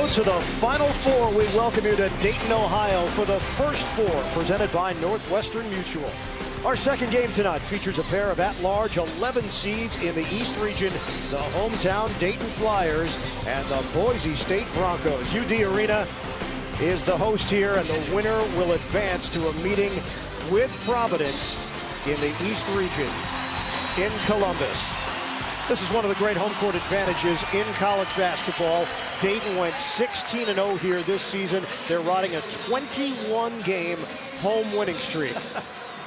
go to the Final Four. We welcome you to Dayton, Ohio for the first four presented by Northwestern Mutual. Our second game tonight features a pair of at-large 11 seeds in the East region, the hometown Dayton Flyers and the Boise State Broncos. UD Arena is the host here, and the winner will advance to a meeting with Providence in the East region in Columbus. This is one of the great home court advantages in college basketball. Dayton went 16-0 here this season. They're riding a 21-game home winning streak.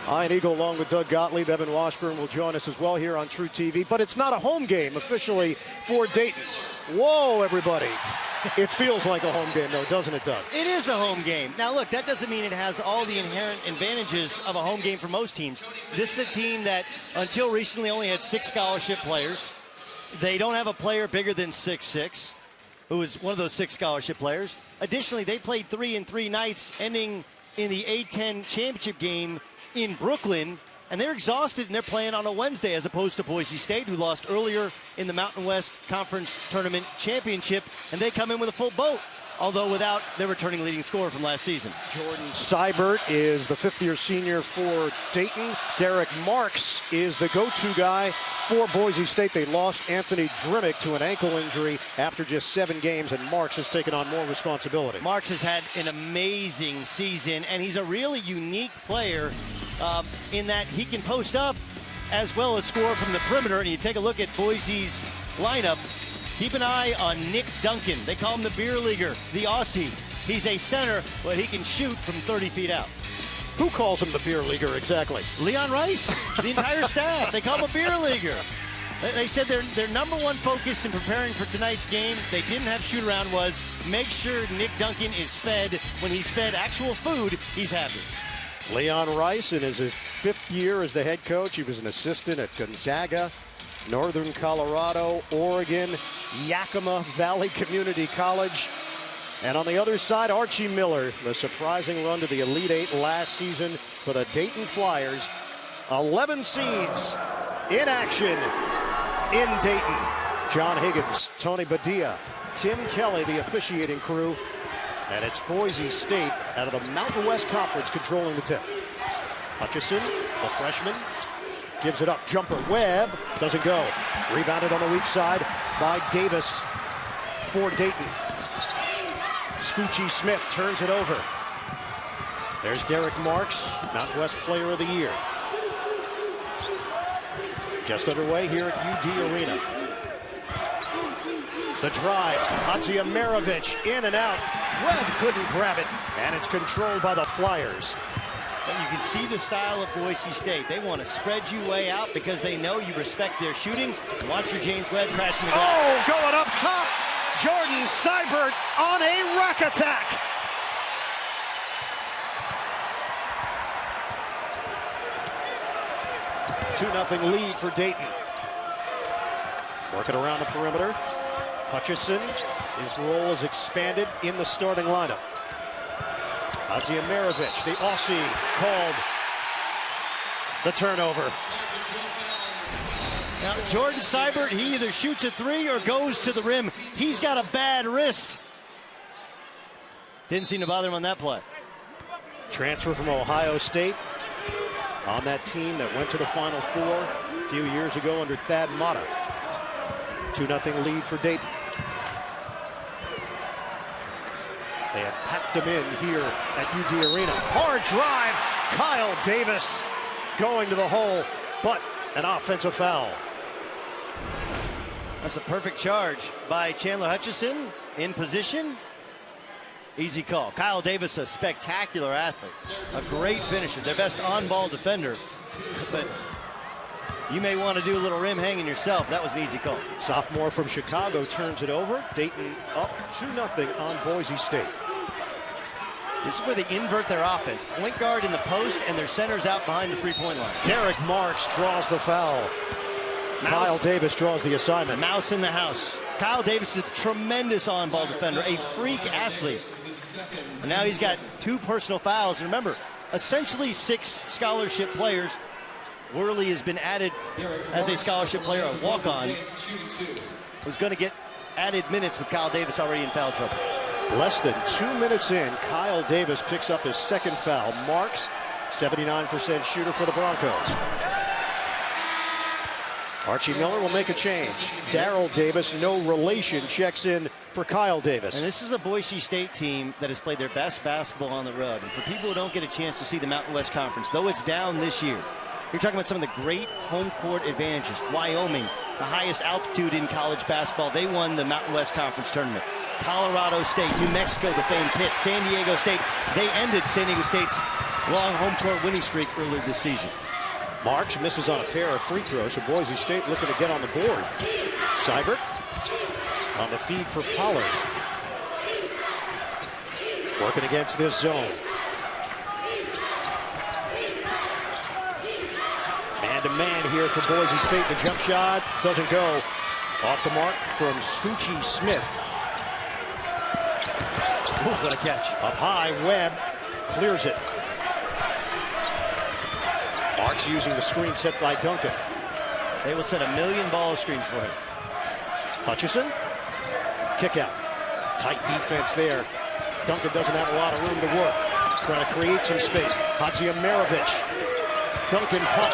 Ian Eagle along with Doug Gottlieb, Evan Washburn will join us as well here on True TV. But it's not a home game officially for Dayton. Whoa, everybody. It feels like a home game, though, doesn't it, Doug? It is a home game. Now, look, that doesn't mean it has all the inherent advantages of a home game for most teams. This is a team that, until recently, only had 6 scholarship players. They don't have a player bigger than 6'6", who is one of those 6 scholarship players. Additionally, they played 3-3 nights, ending in the A-10 championship game in Brooklyn. And they're exhausted, and they're playing on a Wednesday as opposed to Boise State, who lost earlier in the Mountain West Conference Tournament Championship, and they come in with a full boat, although without their returning leading scorer from last season. Jordan Seibert is the fifth-year senior for Dayton. Derek Marks is the go-to guy for Boise State. They lost Anthony Drimmick to an ankle injury after just 7 games, and Marks has taken on more responsibility. Marks has had an amazing season, and he's a really unique player in that he can post up as well as score from the perimeter. And you take a look at Boise's lineup, keep an eye on Nick Duncan. They call him the beer leaguer, the Aussie. He's a center, but he can shoot from 30 feet out. Who calls him the beer leaguer exactly? Leon Rice, the entire staff. They call him a beer leaguer. They said their number one focus in preparing for tonight's game, they didn't have shoot around, was make sure Nick Duncan is fed. When he's fed actual food, he's happy. Leon Rice, in his 5th year as the head coach, he was an assistant at Gonzaga, Northern Colorado, Oregon, Yakima Valley Community College. And on the other side, Archie Miller, the surprising run to the Elite Eight last season for the Dayton Flyers. 11 seeds in action in Dayton. John Higgins, Tony Badia, Tim Kelly, the officiating crew. And it's Boise State out of the Mountain West Conference controlling the tip. Hutchison, the freshman, gives it up. Jumper, Webb, doesn't go. Rebounded on the weak side by Davis for Dayton. Scoochie Smith turns it over. There's Derek Marks, Mountain West Player of the Year. Just underway here at UD Arena. The drive, Hadziamirovic in and out. Webb couldn't grab it, and it's controlled by the Flyers. But you can see the style of Boise State. They want to spread you way out because they know you respect their shooting. Watch your James Webb crashing the glass. Oh, going up top. Jordan Seibert on a rack attack. Two-0 lead for Dayton. Working around the perimeter. Hutchison, his role is expanded in the starting lineup. Hadziamirovic, the Aussie, called the turnover. Now, Jordan Seibert, he either shoots a 3 or goes to the rim. He's got a bad wrist. Didn't seem to bother him on that play. Transfer from Ohio State on that team that went to the Final Four a few years ago under Thad Matta. 2-0 lead for Dayton. They have packed them in here at UD Arena. Hard drive, Kyle Davis going to the hole, but an offensive foul. That's a perfect charge by Chandler Hutchison in position. Easy call. Kyle Davis, a spectacular athlete, a great finisher, their best on-ball defender. But you may want to do a little rim hanging yourself. That was an easy call. Sophomore from Chicago turns it over. Dayton up 2-0 on Boise State. This is where they invert their offense. Point guard in the post and their centers out behind the three-point line. Derek Marks draws the foul. Kyle Davis draws the assignment. Mouse in the house. Kyle Davis is a tremendous on-ball defender, a freak athlete. And now he's got 2 personal fouls. And remember, essentially 6 scholarship players. Worley has been added as a scholarship player, a walk-on, who's going to get added minutes with Kyle Davis already in foul trouble. Less than 2 minutes in, Kyle Davis picks up his second foul. Marks, 79% shooter for the Broncos. Archie Miller will make a change. Darrell Davis, no relation, checks in for Kyle Davis. And this is a Boise State team that has played their best basketball on the road. And for people who don't get a chance to see the Mountain West Conference, though it's down this year, you're talking about some of the great home court advantages. Wyoming, the highest altitude in college basketball. They won the Mountain West Conference tournament. Colorado State, New Mexico, the famed Pitt, San Diego State. They ended San Diego State's long home court winning streak earlier this season. Marks misses on a pair of free throws, so Boise State looking to get on the board. Seibert on the feed for Pollard. Working against this zone. Man-to-man here for Boise State. The jump shot doesn't go. Off the mark from Scoochie Smith. Ooh, what a catch. Up high, Webb clears it. Marks using the screen set by Duncan. They will set 1,000,000 ball screens for him. Hutchison, kick out. Tight defense there. Duncan doesn't have a lot of room to work. Trying to create some space. Hadziamarovich. Duncan pump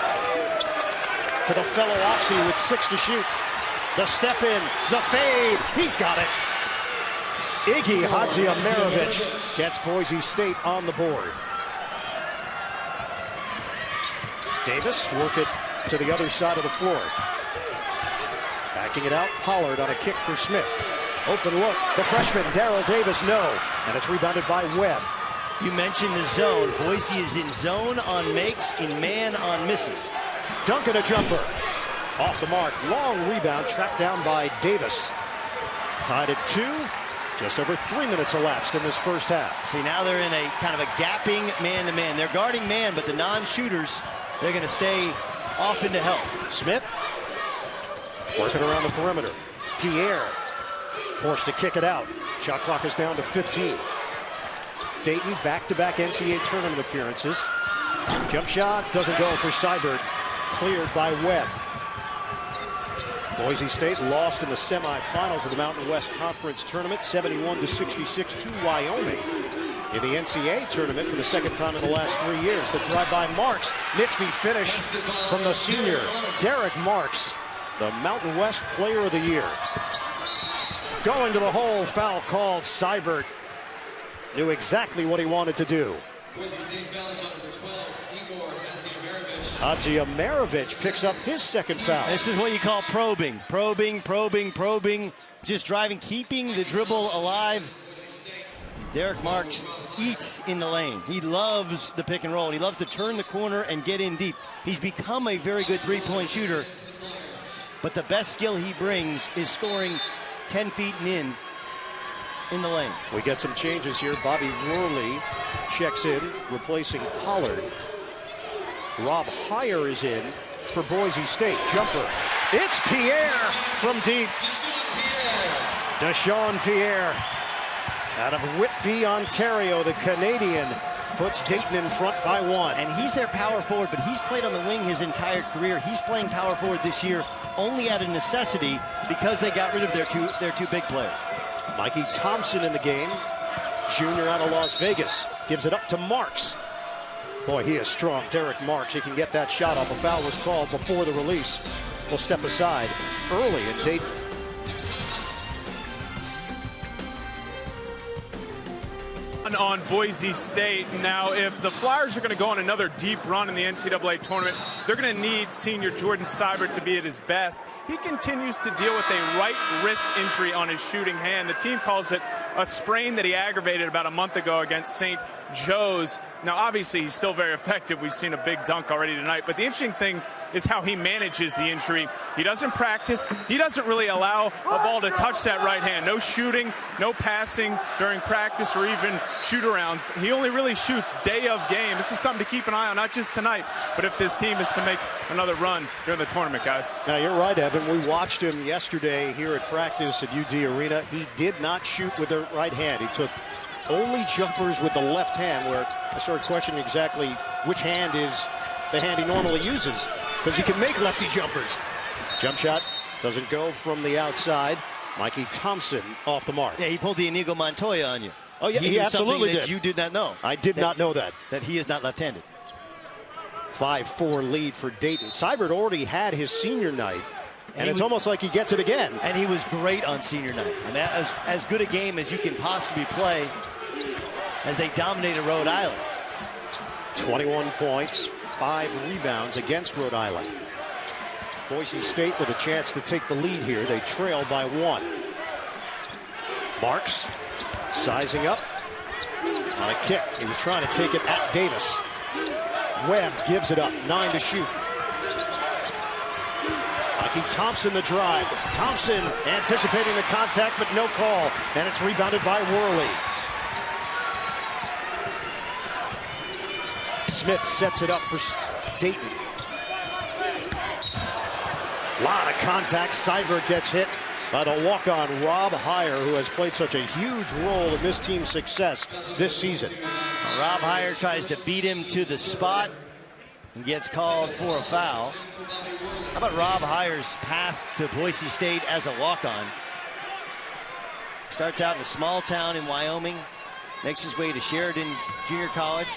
to the fellow Aussie with 6 to shoot. The step in, the fade, he's got it. Iggy Hadziamarovich gets Boise State on the board. Davis work it to the other side of the floor. Backing it out, Pollard on a kick for Smith. Open look, the freshman, Darrell Davis, no. And it's rebounded by Webb. You mentioned the zone. Boise is in zone on makes, in man on misses. Duncan a jumper. Off the mark, long rebound, tracked down by Davis. Tied at 2. Just over 3 minutes elapsed in this first half. See, now they're in a kind of a gapping man-to-man. They're guarding man, but the non-shooters, they're going to stay off into help. Smith working around the perimeter. Pierre forced to kick it out. Shot clock is down to 15. Dayton back-to-back NCAA tournament appearances. Jump shot doesn't go for Seibert. Cleared by Webb. Boise State lost in the semifinals of the Mountain West Conference tournament, 71-66 to Wyoming. In the NCAA tournament for the second time in the last 3 years. The drive by Marks. Nifty finish from the senior, Derek Marks, the Mountain West Player of the Year. Going to the hole, foul called. Seibert knew exactly what he wanted to do. Boise State fouls on number 12, Igor Hadziamarovich. Hadziamarovich picks up his second foul. This is what you call probing. Probing. Just driving, keeping the dribble alive. Derek Marks eats in the lane. He loves the pick and roll. He loves to turn the corner and get in deep. He's become a very good three-point shooter. But the best skill he brings is scoring 10 feet and in the lane. We get some changes here. Bobby Worley checks in, replacing Pollard. Rob Heyer is in for Boise State. Jumper. It's Pierre from deep. Deshaun Pierre. Out of Whitby, Ontario, the Canadian puts Dayton in front by 1. And he's their power forward, but he's played on the wing his entire career. He's playing power forward this year only out of necessity because they got rid of their two big players. Mikey Thompson in the game, junior out of Las Vegas, gives it up to Marks. Boy, he is strong. Derek Marks, he can get that shot off. A foul was called before the release. Will step aside early in Dayton. On Boise State. Now, if the Flyers are going to go on another deep run in the NCAA tournament, they're going to need senior Jordan Seibert to be at his best. He continues to deal with a right wrist injury on his shooting hand. The team calls it a sprain that he aggravated about a month ago against St. Joe's. Now, obviously, he's still very effective. We've seen a big dunk already tonight. But the interesting thing is how he manages the injury. He doesn't practice. He doesn't really allow a ball to touch that right hand. No shooting, no passing during practice or even shoot-arounds. He only really shoots day of game. This is something to keep an eye on, not just tonight, but if this team is to make another run during the tournament, guys. Now, you're right, Evan. We watched him yesterday here at practice at UD Arena. He did not shoot with the right hand. He took only jumpers with the left hand, where I started questioning exactly which hand is the hand he normally uses, because he can make lefty jumpers. Jump shot doesn't go from the outside. Mikey Thompson off the mark. Yeah, he pulled the Inigo Montoya on you. Oh, yeah, he knew absolutely something that did. you did not know. I did not know that. That he is not left-handed. 5-4 lead for Dayton. Seibert already had his senior night, and it's almost like he gets it again. And he was great on senior night. I mean, as good a game as you can possibly play as they dominated Rhode Island. 21 points, 5 rebounds against Rhode Island. Boise State with a chance to take the lead here. They trail by 1. Marks sizing up on a kick. He was trying to take it at Davis. Webb gives it up, 9 to shoot. Mikey Thompson the drive. Thompson anticipating the contact, but no call. And it's rebounded by Worley. Smith sets it up for Dayton. Lot of contact. Seibert gets hit by the walk-on Rob Heyer, who has played such a huge role in this team's success this season. Rob Heyer tries to beat him to the spot and gets called for a foul. How about Rob Heyer's path to Boise State as a walk-on? Starts out in a small town in Wyoming, makes his way to Sheridan Junior College,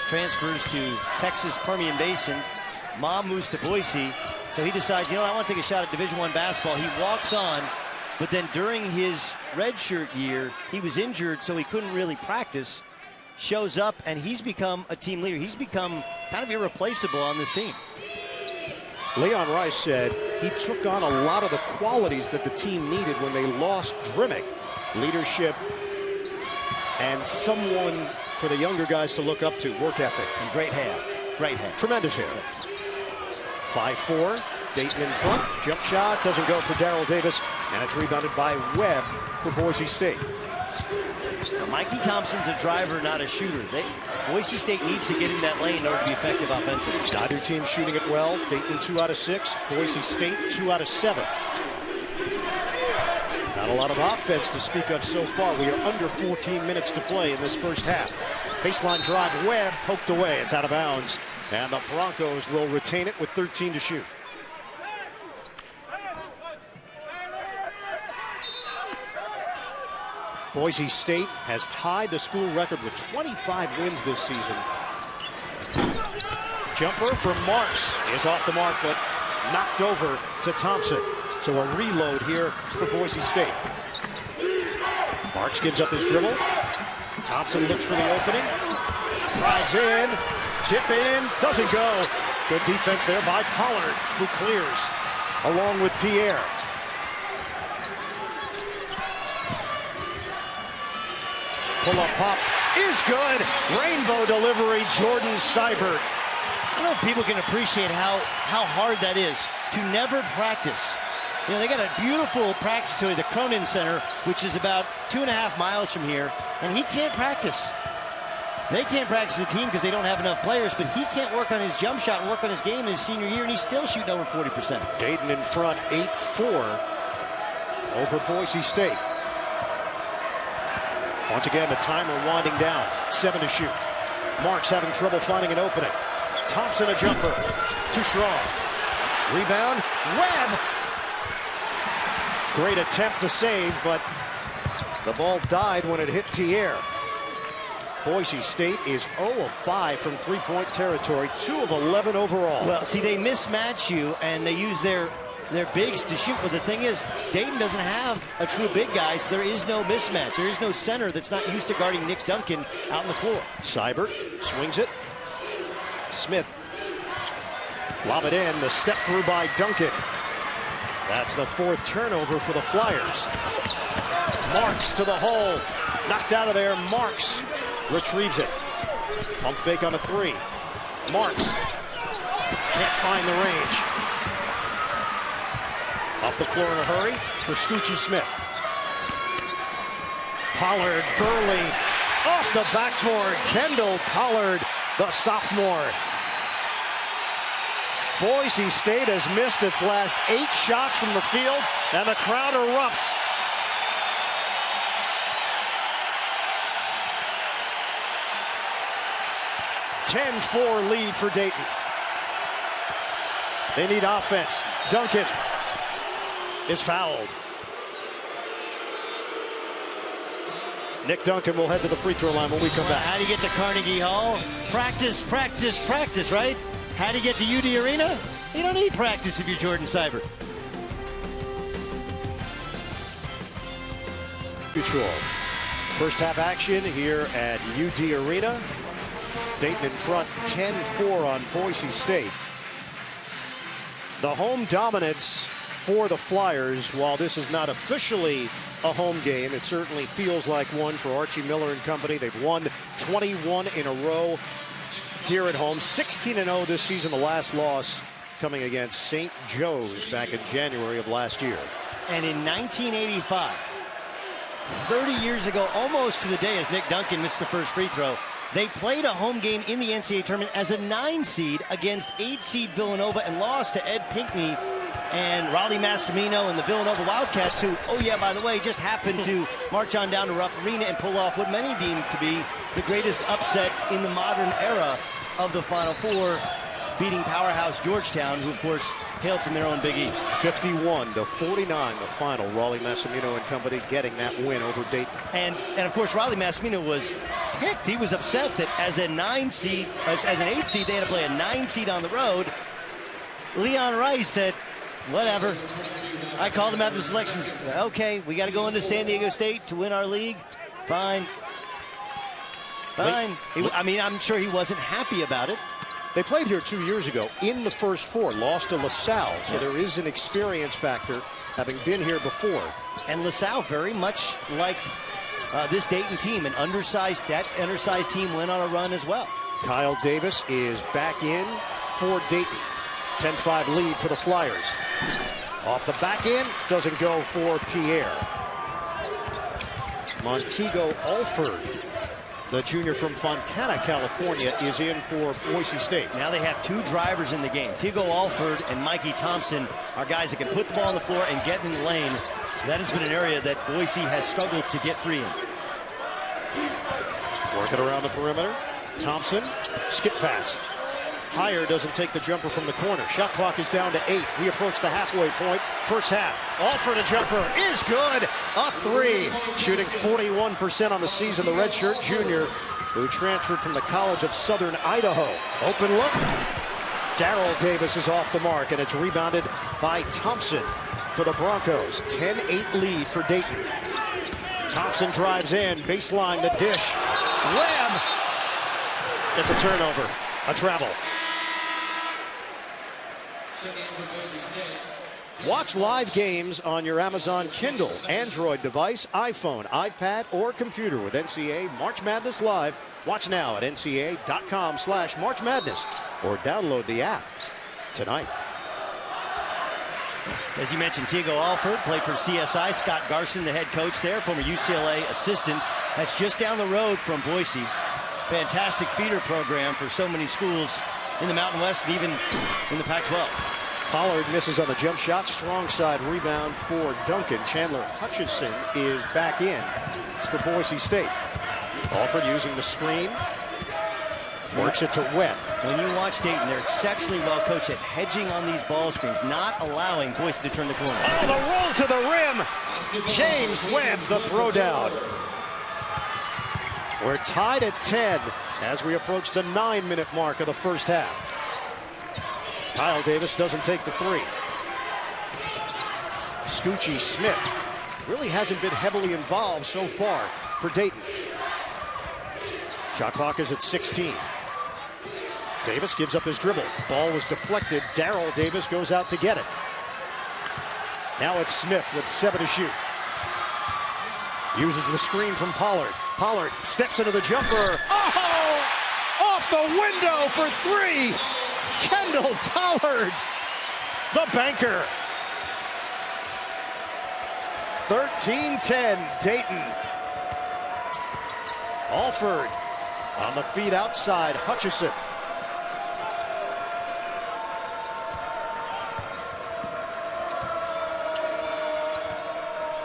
transfers to Texas Permian Basin. Mom moves to Boise, so he decides, I want to take a shot at Division I basketball. He walks on, but then during his redshirt year, he was injured, so he couldn't really practice. Shows up, and he's become a team leader. He's become kind of irreplaceable on this team. Leon Rice said he took on a lot of the qualities that the team needed when they lost Drimmick. Leadership and someone for the younger guys to look up to. Work ethic. And great hair. Great hair. Tremendous hair. Yes. 5-4. Dayton in front. Jump shot doesn't go for Darrell Davis, and it's rebounded by Webb for Boise State. Now, Mikey Thompson's a driver, not a shooter. Boise State needs to get in that lane in order to be effective offensively. Neither team shooting it well. Dayton 2 out of 6. Boise State 2 out of 7. Not a lot of offense to speak of so far. We are under 14 minutes to play in this first half. Baseline drive, Webb poked away. It's out of bounds. And the Broncos will retain it with 13 to shoot. Boise State has tied the school record with 25 wins this season. Jumper from Marks is off the mark, but knocked over to Thompson. So a reload here for Boise State. Marks gives up his dribble. Thompson looks for the opening. Drives in. Tip in. Doesn't go. Good defense there by Pollard, who clears along with Pierre. Pull-up pop is good. Rainbow delivery, Jordan Seibert. I don't know if people can appreciate how hard that is to never practice. They got a beautiful practice facility, the Cronin Center, which is about 2.5 miles from here, and he can't practice. They can't practice the team because they don't have enough players, but he can't work on his jump shot and work on his game in his senior year, and he's still shooting over 40%. Dayton in front, 8-4 over Boise State. Once again, the timer winding down. 7 to shoot. Marks having trouble finding an opening. Thompson a jumper. Too strong. Rebound. Webb. Great attempt to save, but the ball died when it hit Pierre. Boise State is 0 of 5 from three-point territory, 2 of 11 overall. Well, see, they mismatch you, and they use their bigs to shoot. But the thing is, Dayton doesn't have a true big guy, so there is no mismatch. There is no center that's not used to guarding Nick Duncan out on the floor. Seibert swings it. Smith. Lob it in. The step through by Duncan. That's the 4th turnover for the Flyers. Marks to the hole. Knocked out of there. Marks retrieves it. Pump fake on a 3. Marks can't find the range. Off the floor in a hurry for Scoochie Smith. Pollard, Burley, off the backboard. Kendall Pollard, the sophomore. Boise State has missed its last 8 shots from the field, and the crowd erupts. (10-4) lead for Dayton. They need offense. Duncan is fouled. Nick Duncan will head to the free throw line when we come back. How do you get to Carnegie Hall? Practice, practice, practice, right? How do you get to UD Arena? You don't need practice if you're Jordan Seibert. Mutual. First half action here at UD Arena. Dayton in front 10-4 on Boise State. The home dominance for the Flyers, while this is not officially a home game, it certainly feels like one for Archie Miller and company. They've won 21 in a row here at home. 16-0 this season, the last loss coming against St. Joe's back in January of last year. And in 1985, 30 years ago, almost to the day as Nick Duncan missed the first free throw, they played a home game in the NCAA tournament as a 9 seed against 8 seed Villanova and lost to Ed Pinckney and Raleigh Massimino and the Villanova Wildcats, who, oh yeah, by the way, just happened to march on down to Rupp Arena and pull off what many deem to be the greatest upset in the modern era of the Final Four, beating powerhouse Georgetown, who of course hailed from their own Big East. 51-49 the final. Raleigh Massimino and company getting that win over Dayton. And of course Raleigh Massimino was ticked. He was upset that as a 9 seed, as an 8 seed, they had to play a 9 seed on the road. Leon Rice said, whatever. I called him after the selections. Okay, we got to go into San Diego State to win our league. Fine. Fine. I mean, I'm sure he wasn't happy about it. They played here 2 years ago in the first 4, lost to LaSalle, so there is an experience factor having been here before. And LaSalle, very much like this Dayton team, that undersized team went on a run as well. Kyle Davis is back in for Dayton. 10-5 lead for the Flyers. Off the back end, doesn't go for Pierre. Montego Alford, the junior from Fontana, California, is in for Boise State. Now they have 2 drivers in the game. Tigo Alford and Mikey Thompson are guys that can put the ball on the floor and get in the lane. That has been an area that Boise has struggled to get free in. Working around the perimeter. Thompson, skip pass. Higher doesn't take the jumper from the corner. Shot clock is down to 8. We approach the halfway point. First half. Alford, a jumper is good. A 3. Shooting 41% on the season. The redshirt junior who transferred from the College of Southern Idaho. Open look. Darrell Davis is off the mark, and it's rebounded by Thompson for the Broncos. 10-8 lead for Dayton. Thompson drives in. Baseline, the dish. Webb. It's a turnover. A travel. Watch live games on your Amazon Kindle, Android device, iPhone, iPad, or computer with NCAA March Madness Live. Watch now at ncaa.com/March Madness or download the app tonight. As you mentioned, Tigo Alford played for CSI. Scott Garson, the head coach there, former UCLA assistant. That's just down the road from Boise. Fantastic feeder program for so many schools in the Mountain West and even in the Pac-12. Pollard misses on the jump shot. Strong side rebound for Duncan. Chandler Hutchinson is back in for Boise State. Alford using the screen. Works it to Webb. When you watch Dayton, they're exceptionally well coached at hedging on these ball screens, not allowing Boise to turn the corner. Oh, the roll to the rim. James Webb, the throwdown. We're tied at 10 as we approach the 9-minute mark of the first half. Kyle Davis doesn't take the 3. Scoochie Smith really hasn't been heavily involved so far for Dayton. Shot clock is at 16. Davis gives up his dribble. Ball was deflected. Darrell Davis goes out to get it. Now it's Smith with 7 to shoot. Uses the screen from Pollard. Pollard steps into the jumper. Oh! Off the window for 3. Kendall Pollard, the banker. 13-10 Dayton. Alford on the feed outside. Hutchison.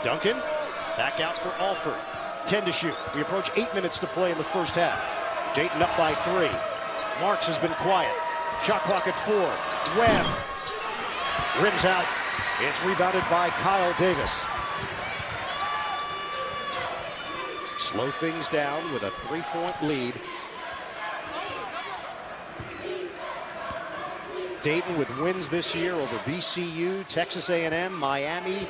Duncan back out for Alford. 10 to shoot. We approach 8 minutes to play in the first half. Dayton up by 3. Marks has been quiet. Shot clock at 4. Webb rims out. It's rebounded by Kyle Davis. slow things down with a 3-point lead. Dayton with wins this year over VCU, Texas A&M, Miami,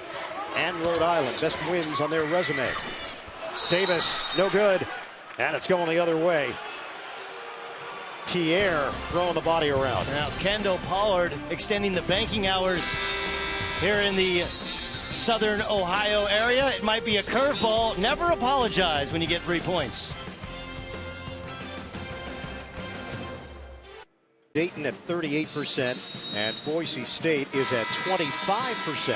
and Rhode Island. Best wins on their resume. Davis, no good, and it's going the other way. Pierre throwing the body around. Now Kendall Pollard extending the banking hours here in the Southern Ohio area. It might be a curveball. Never apologize when you get 3 points. Dayton at 38%, and Boise State is at 25%.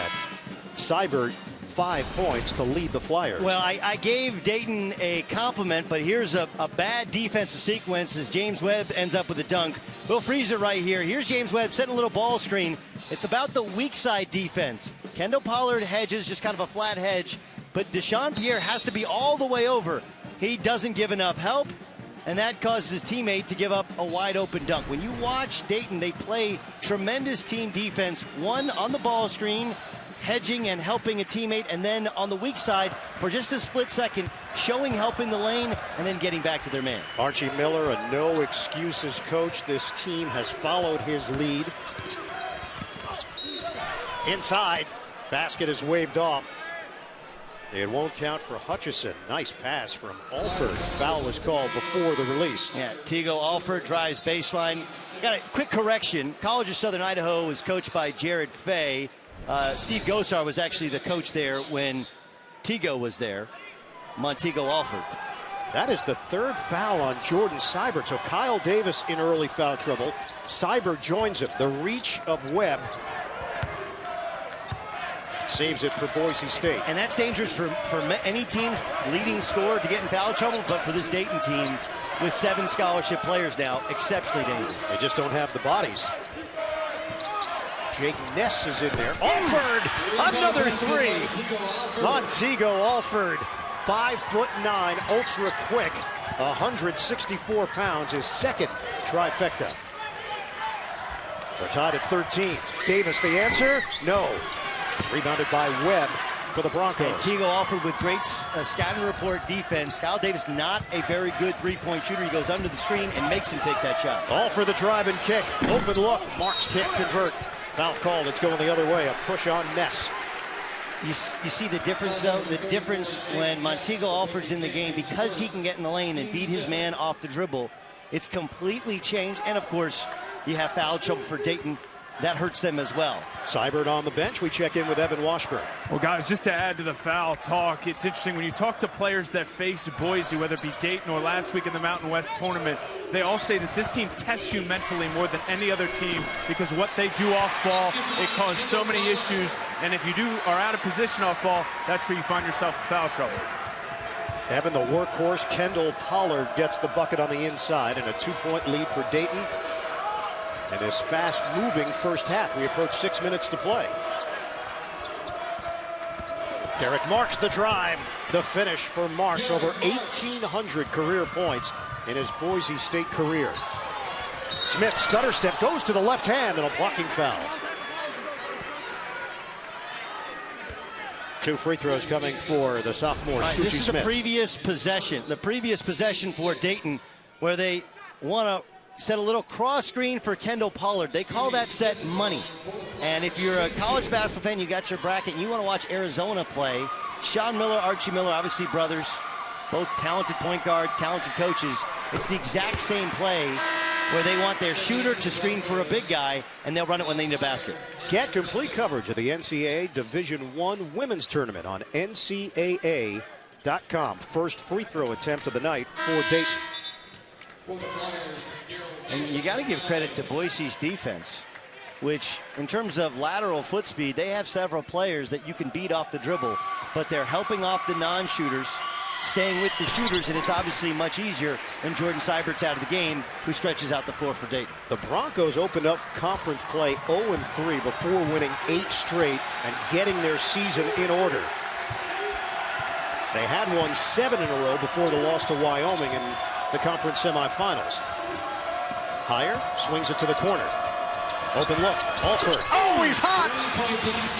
Seibert 5 points to lead the Flyers. Well, I gave Dayton a compliment, but here's a bad defensive sequence as James Webb ends up with a dunk. We'll freeze it right here. Here's James Webb setting a little ball screen. It's about the weak side defense. Kendall Pollard hedges, just kind of a flat hedge, but Deshaun Pierre has to be all the way over. He doesn't give enough help, and that causes his teammate to give up a wide open dunk. When you watch Dayton, they play tremendous team defense. One on the ball screen, hedging and helping a teammate, and then on the weak side for just a split second, showing help in the lane and then getting back to their man. Archie Miller, a no excuses coach. This team has followed his lead. Inside, basket is waved off. It won't count for Hutchison. Nice pass from Alford. Foul was called before the release. Yeah, Teago Alford drives baseline. Got a quick correction. College of Southern Idaho was coached by Jared Fay. Steve Gosar was actually the coach there when Teago was there. Montego Alford. That is the third foul on Jordan Seibert. So Kyle Davis in early foul trouble. Seibert joins him. The reach of Webb saves it for Boise State. And that's dangerous for any team's leading scorer to get in foul trouble, but for this Dayton team with 7 scholarship players now, exceptionally dangerous. They just don't have the bodies. Jake Ness is in there. Alford, another 3. Montego Alford, 5'9", ultra quick, 164 pounds, his second trifecta. They're tied at 13. Davis, the answer? No. It's rebounded by Webb for the Broncos. And Teago Alford with great scouting report defense. Kyle Davis not a very good three-point shooter. He goes under the screen and makes him take that shot. All for the drive and kick. Open look. Marks can't convert. Foul called. It's going the other way. A push on Ness. You see the difference, though? The difference when Montego Alford's in the game, because he can get in the lane and beat his man off the dribble, it's completely changed. And, of course, you have foul trouble for Dayton. That hurts them as well. Seibert on the bench. We check in with Evan Washburn. Well, guys, just to add to the foul talk, it's interesting when you talk to players that face Boise, whether it be Dayton or last week in the Mountain West tournament, they all say that this team tests you mentally more than any other team because what they do off ball, it causes so many issues. And if you are out of position off ball, that's where you find yourself in foul trouble. Evan, the workhorse, Kendall Pollard gets the bucket on the inside, and a 2-point lead for Dayton. In this fast-moving first half, we approach 6 minutes to play. Derek Marks the drive, the finish for Marks, over 1,800 career points in his Boise State career. Smith stutter step goes to the left hand and a blocking foul. 2 free throws coming for the sophomore. Right, this is Smith. the previous possession for Dayton, where they want to set a little cross screen for Kendall Pollard. They call that set money. And if you're a college basketball fan, you got your bracket, and you want to watch Arizona play, Sean Miller, Archie Miller, obviously brothers, both talented point guards, talented coaches. It's the exact same play where they want their shooter to screen for a big guy, and they'll run it when they need a basket. Get complete coverage of the NCAA Division I Women's Tournament on NCAA.com. First free throw attempt of the night for Dayton. And you got to give credit to Boise's defense, which in terms of lateral foot speed, they have several players that you can beat off the dribble, but they're helping off the non-shooters, staying with the shooters, and it's obviously much easier when Jordan Seibert's out of the game, who stretches out the floor for Dayton. The Broncos opened up conference play 0-3 before winning 8 straight and getting their season in order. They had won 7 in a row before the loss to Wyoming in the conference semifinals. Higher, swings it to the corner. Open look, Alford. Oh, he's hot!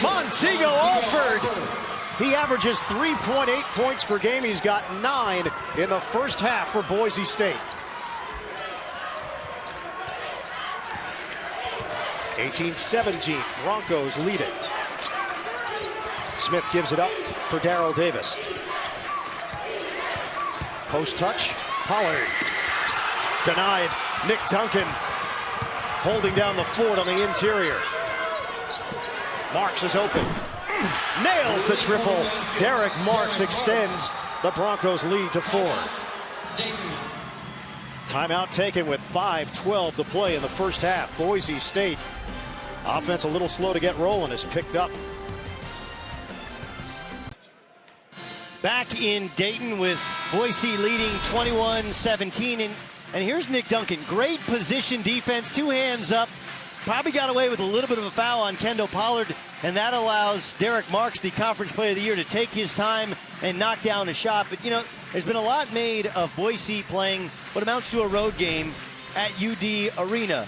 Montego Alford He averages 3.8 points per game. He's got 9 in the first half for Boise State. 18-17, Broncos lead it. Smith gives it up for Darrell Davis. Post touch, Pollard. Denied, Nick Duncan holding down the fort on the interior. Marks is open. Nails the triple. Derek Marks extends the Broncos lead to 4. Timeout taken with 5:12 to play in the first half. Boise State offense a little slow to get rolling, is picked up. Back in Dayton with Boise leading 21-17. And here's Nick Duncan. Great position defense, 2 hands up. Probably got away with a little bit of a foul on Kendall Pollard, and that allows Derek Marks, the Conference Player of the Year, to take his time and knock down a shot. But, you know, there's been a lot made of Boise playing what amounts to a road game at UD Arena.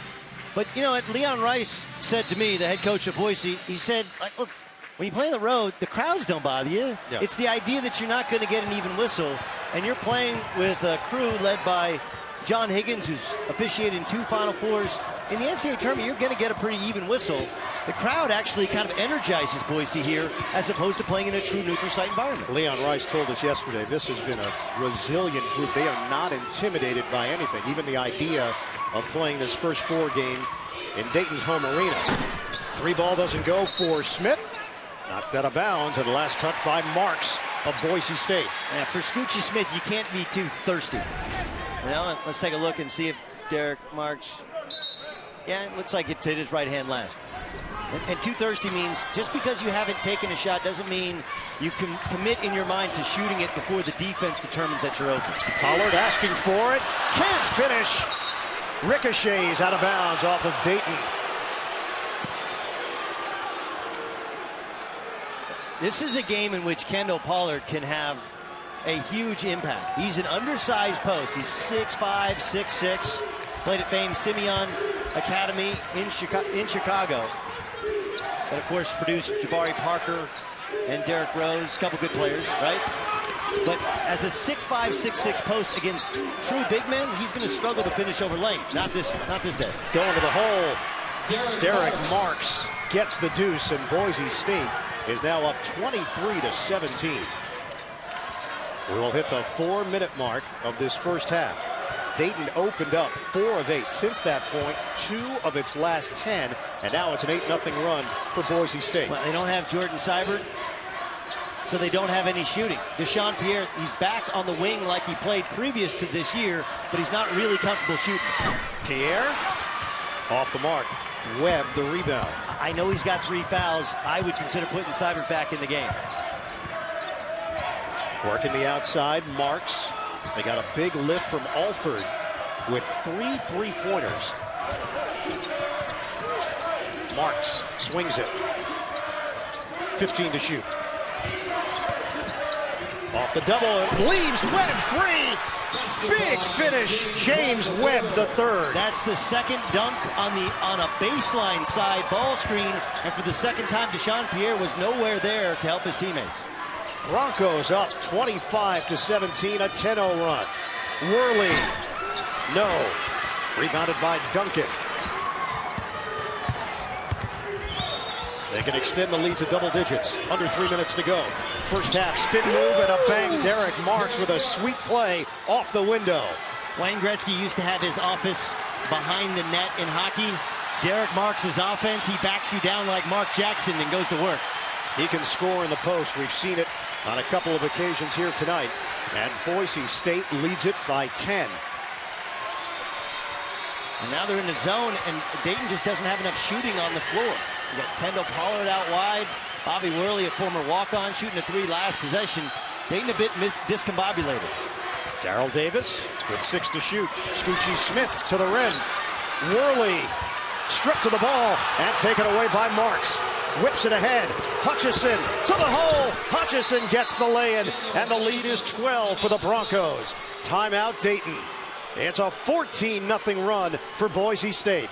But, you know, Leon Rice said to me, the head coach of Boise, he said, like, look, when you play on the road, the crowds don't bother you. Yeah. It's the idea that you're not going to get an even whistle, and you're playing with a crew led by John Higgins, who's officiated in 2 Final Fours. In the NCAA tournament, you're going to get a pretty even whistle. The crowd actually kind of energizes Boise here, as opposed to playing in a true neutral site environment. Leon Rice told us yesterday this has been a resilient group. They are not intimidated by anything, even the idea of playing this first 4 game in Dayton's home arena. 3 ball doesn't go for Smith. Knocked out of bounds, and the last touch by Marks of Boise State. Yeah, for Scoochie Smith, you can't be too thirsty. You know, let's take a look and see if Derek Marks. Yeah, it looks like it hit his right hand last. And too thirsty means just because you haven't taken a shot doesn't mean you can commit in your mind to shooting it before the defense determines that you're open. Pollard asking for it. Can't finish. Ricochets out of bounds off of Dayton. This is a game in which Kendall Pollard can have a huge impact. He's an undersized post. He's 6'5", 6'6". Played at famed Simeon Academy in Chicago. And of course produced Jabari Parker and Derrick Rose, a couple good players, right? But as a 6'5", 6'6" post against true big men, he's going to struggle to finish over length. Not this day. Going to the hole. Derek Marks gets the deuce, and Boise State is now up 23-17. We will hit the 4-minute mark of this first half. Dayton opened up 4 of 8 since that point, 2 of its last 10, and now it's an 8-0 run for Boise State. Well, they don't have Jordan Seibert, so they don't have any shooting. Deshaun Pierre, he's back on the wing like he played previous to this year, but he's not really comfortable shooting. Pierre off the mark. Webb the rebound. I know he's got 3 fouls. I would consider putting Seibert back in the game. Working the outside, Marks. They got a big lift from Alford with 3 3-pointers. Marks swings it. 15 to shoot. Off the double, and leaves Webb free. Big finish, James Webb the third. That's the second dunk on a baseline side ball screen, and for the second time, Deshaun Pierre was nowhere there to help his teammates. Broncos up 25-17, a 10-0 run. Worley, no. Rebounded by Duncan. They can extend the lead to double digits. Under 3 minutes to go. First half spin move and a bang. Derek Marks with a sweet play off the window. Wayne Gretzky used to have his office behind the net in hockey. Derek Marks' offense, he backs you down like Mark Jackson and goes to work. He can score in the post. We've seen it on a couple of occasions here tonight. And Boise State leads it by 10. And now they're in the zone, and Dayton just doesn't have enough shooting on the floor. You got Kendall Pollard out wide. Bobby Worley, a former walk-on, shooting a 3 last possession. Dayton a bit discombobulated. Darrell Davis with 6 to shoot. Scoochie Smith to the rim. Worley stripped to the ball and taken away by Marks. Whips it ahead. Hutchison to the hole. Hutchison gets the lay-in, and the lead is 12 for the Broncos. Timeout Dayton. It's a 14-0 run for Boise State.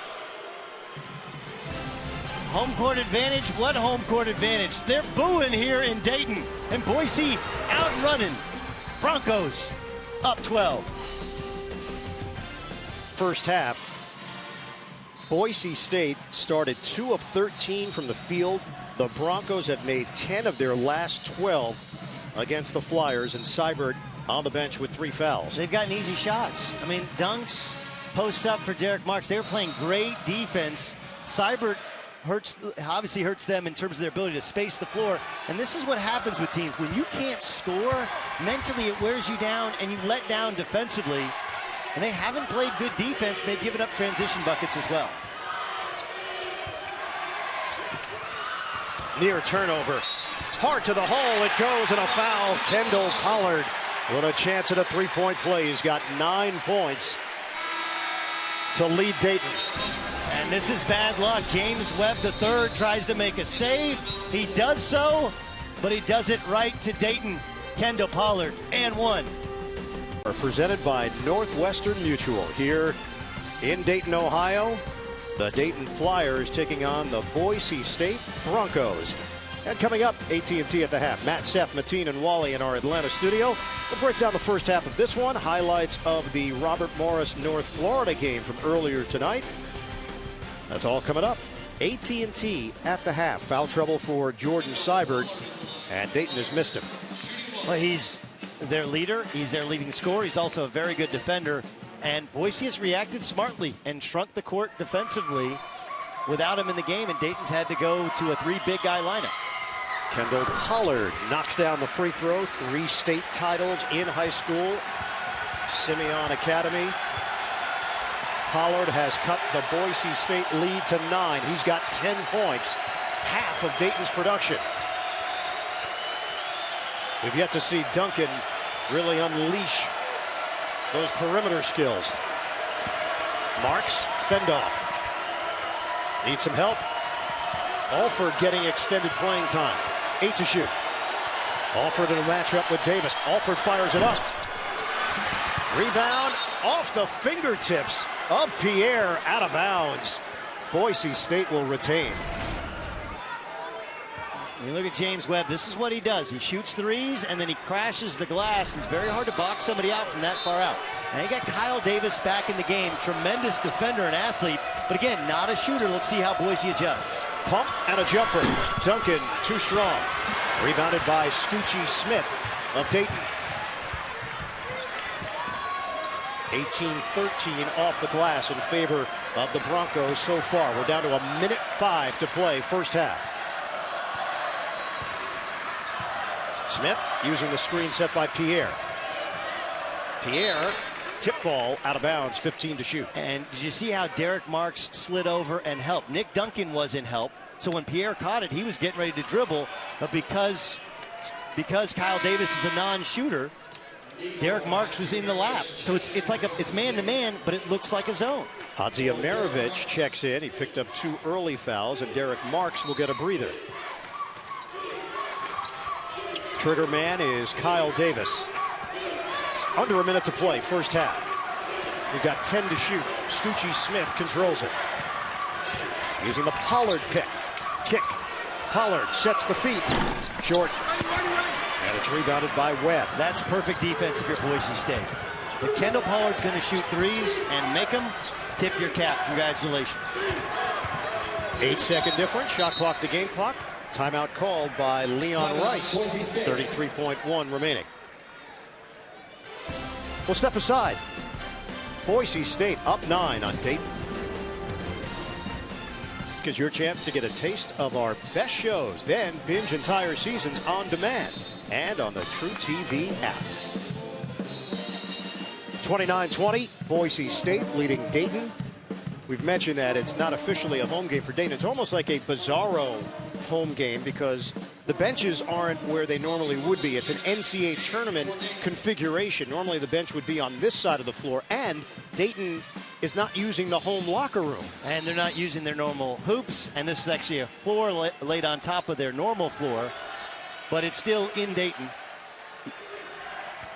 Home court advantage. What home court advantage? They're booing here in Dayton. And Boise out and running. Broncos up 12. First half, Boise State started 2 of 13 from the field. The Broncos have made 10 of their last 12 against the Flyers, and Seibert on the bench with 3 fouls. They've gotten easy shots. I mean, dunks, posts up for Derek Marks. They were playing great defense. Seibert obviously hurts them in terms of their ability to space the floor. And this is what happens with teams. When you can't score, mentally it wears you down and you let down defensively. And they haven't played good defense. They've given up transition buckets as well. Near turnover. Hard to the hole. It goes, and a foul. Kendall Pollard with a chance at a three-point play. He's got 9 points to lead Dayton. And this is bad luck. James Webb III tries to make a save. He does so, but he does it right to Dayton. Kendall Pollard, and 1. Presented by Northwestern Mutual here in Dayton, Ohio. The Dayton Flyers taking on the Boise State Broncos. And coming up, AT&T at the half. Matt, Seth, Mateen, and Wally in our Atlanta studio. We'll break down the first half of this one. Highlights of the Robert Morris North Florida game from earlier tonight. That's all coming up. AT&T at the half. Foul trouble for Jordan Seibert, and Dayton has missed him. Well, he's their leader. He's their leading scorer. He's also a very good defender. And Boise has reacted smartly and shrunk the court defensively without him in the game, and Dayton's had to go to a 3 big guy lineup. Kendall Pollard knocks down the free throw. 3 state titles in high school. Simeon Academy. Pollard has cut the Boise State lead to 9. He's got 10 points, half of Dayton's production. We've yet to see Duncan really unleash those perimeter skills. Marks, fend off. Needs some help. Alford getting extended playing time. 8 to shoot. Alford in a matchup with Davis. Alford fires it up. Rebound off the fingertips of Pierre, out of bounds. Boise State will retain. You look at James Webb, this is what he does. He shoots threes and then he crashes the glass. It's very hard to box somebody out from that far out. And you got Kyle Davis back in the game. Tremendous defender and athlete, but again, not a shooter. Let's see how Boise adjusts. Pump and a jumper. Duncan too strong. Rebounded by Scoochie Smith of Dayton. 18-13 off the glass in favor of the Broncos so far. We're down to 1:05 to play first half. Smith using the screen set by Pierre. Pierre, tip ball out of bounds, 15 to shoot. And did you see how Derek Marks slid over and helped? Nick Duncan was in help. So when Pierre caught it, he was getting ready to dribble. But because Kyle Davis is a non-shooter, Derek Marks was in the lap. So it's like it's man-to-man, but it looks like a zone. Hadziemirovic checks in. He picked up 2 early fouls, and Derek Marks will get a breather. Trigger man is Kyle Davis. Under a minute to play, first half. We've got 10 to shoot. Scoochie Smith controls it. Using the Pollard pick. Kick. Pollard sets the feet. Short. And it's rebounded by Webb. That's perfect defense if you're Boise State. If Kendall Pollard's going to shoot threes and make them, tip your cap. Congratulations. 8-second difference. Shot clock to game clock. Timeout called by Leon Rice. 33.1 remaining. We'll step aside. Boise State up 9 on Dayton. Is your chance to get a taste of our best shows. Then binge entire seasons on demand and on the True TV app. 29-20, Boise State leading Dayton. We've mentioned that it's not officially a home game for Dayton. It's almost like a bizarro home game because the benches aren't where they normally would be. It's an NCAA tournament configuration. Normally the bench would be on this side of the floor, and Dayton is not using the home locker room. And they're not using their normal hoops, and this is actually a floor laid on top of their normal floor, but it's still in Dayton.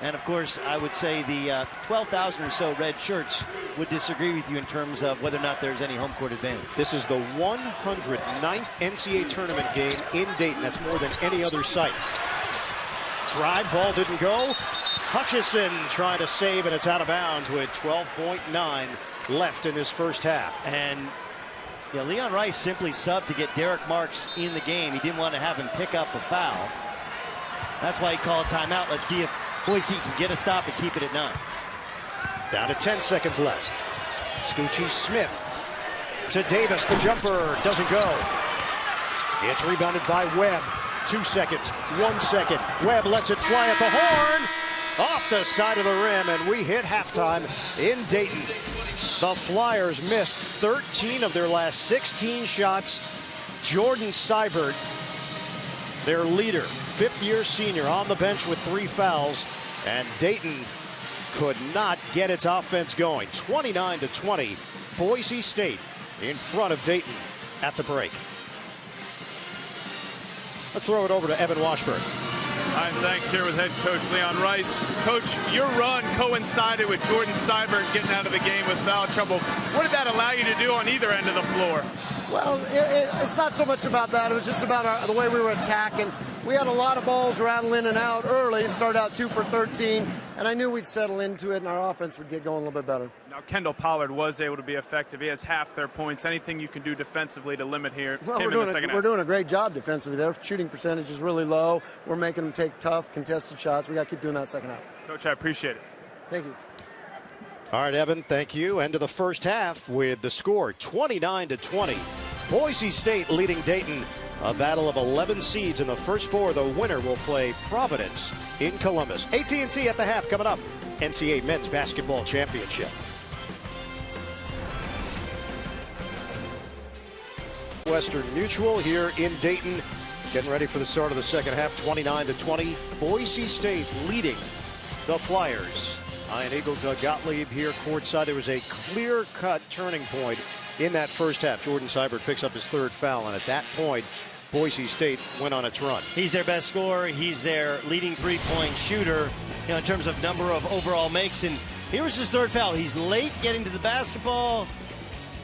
And of course, I would say the 12,000 or so red shirts would disagree with you in terms of whether or not there's any home court advantage. This is the 109th NCAA tournament game in Dayton. That's more than any other site. Drive, ball didn't go. Hutchison trying to save, and it's out of bounds with 12.9 left in this first half. And Leon Rice simply subbed to get Derek Marks in the game. He didn't want to have him pick up a foul. That's why he called timeout. Let's see if Boise can get a stop and keep it at 9. Down to 10 seconds left. Scoochie Smith to Davis. The jumper doesn't go. It's rebounded by Webb. 2 seconds, 1 second. Webb lets it fly at the horn. Off the side of the rim, and we hit halftime in Dayton. The Flyers missed 13 of their last 16 shots. Jordan Seibert, their leader, fifth-year senior, on the bench with 3 fouls, and Dayton could not get its offense going. 29-20, Boise State in front of Dayton at the break. Let's throw it over to Evan Washburn. Hi, thanks, here with head coach Leon Rice. Coach, your run coincided with Jordan Seibert getting out of the game with foul trouble. What did that allow you to do on either end of the floor? Well, it's not so much about that. It was just about the way we were attacking. We had a lot of balls rattling in and out early and started out 2 for 13, and I knew we'd settle into it and our offense would get going a little bit better. Now, Kendall Pollard was able to be effective. He has half their points. Anything you can do defensively to limit him in the second half? We're doing a great job defensively. Their shooting percentage is really low. We're making them take tough, contested shots. We got to keep doing that second half. Coach, I appreciate it. Thank you. All right, Evan, thank you. End of the first half with the score 29-20. Boise State leading Dayton. A battle of 11 seeds in the first 4. The winner will play Providence in Columbus. AT&T at the half coming up. NCAA Men's Basketball Championship. Western Mutual here in Dayton. Getting ready for the start of the second half. 29-20. Boise State leading the Flyers. Ian Eagle, Doug Gottlieb here courtside. There was a clear-cut turning point in that first half. Jordan Seibert picks up his 3rd foul, and at that point, Boise State went on its run. He's their best scorer. He's their leading 3-point shooter, in terms of number of overall makes. And here was his 3rd foul. He's late getting to the basketball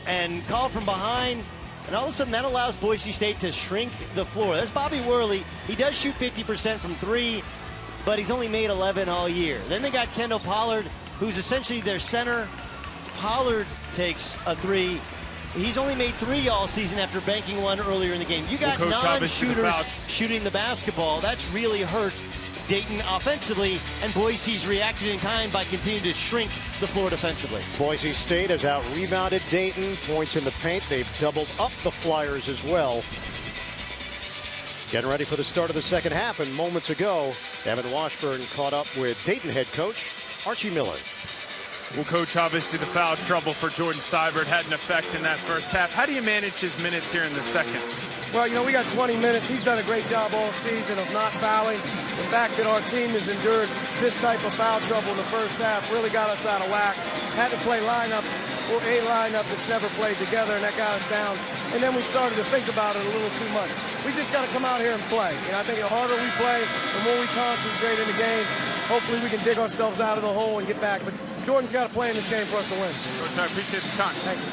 and called from behind. And all of a sudden, that allows Boise State to shrink the floor. That's Bobby Worley. He does shoot 50% from 3, but he's only made 11 all year. Then they got Kendall Pollard, who's essentially their center. Pollard takes a 3. He's only made 3 all season after banking 1 earlier in the game. You got non-shooters shooting the basketball. That's really hurt Dayton offensively, and Boise's reacted in kind by continuing to shrink the floor defensively. Boise State has out-rebounded Dayton. Points in the paint. They've doubled up the Flyers as well. Getting ready for the start of the second half, and moments ago, Evan Washburn caught up with Dayton head coach Archie Miller. Well, Coach, obviously the foul trouble for Jordan Seibert had an effect in that first half. How do you manage his minutes here in the second? Well, we got 20 minutes. He's done a great job all season of not fouling. The fact that our team has endured this type of foul trouble in the first half really got us out of whack. Had to play lineup, or a lineup that's never played together, and that got us down. And then we started to think about it a little too much. We just got to come out here and play. I think the harder we play, the more we concentrate in the game, hopefully we can dig ourselves out of the hole and get back. But Jordan's got to play in this game for us to win. Coach, I appreciate the time. Thank you.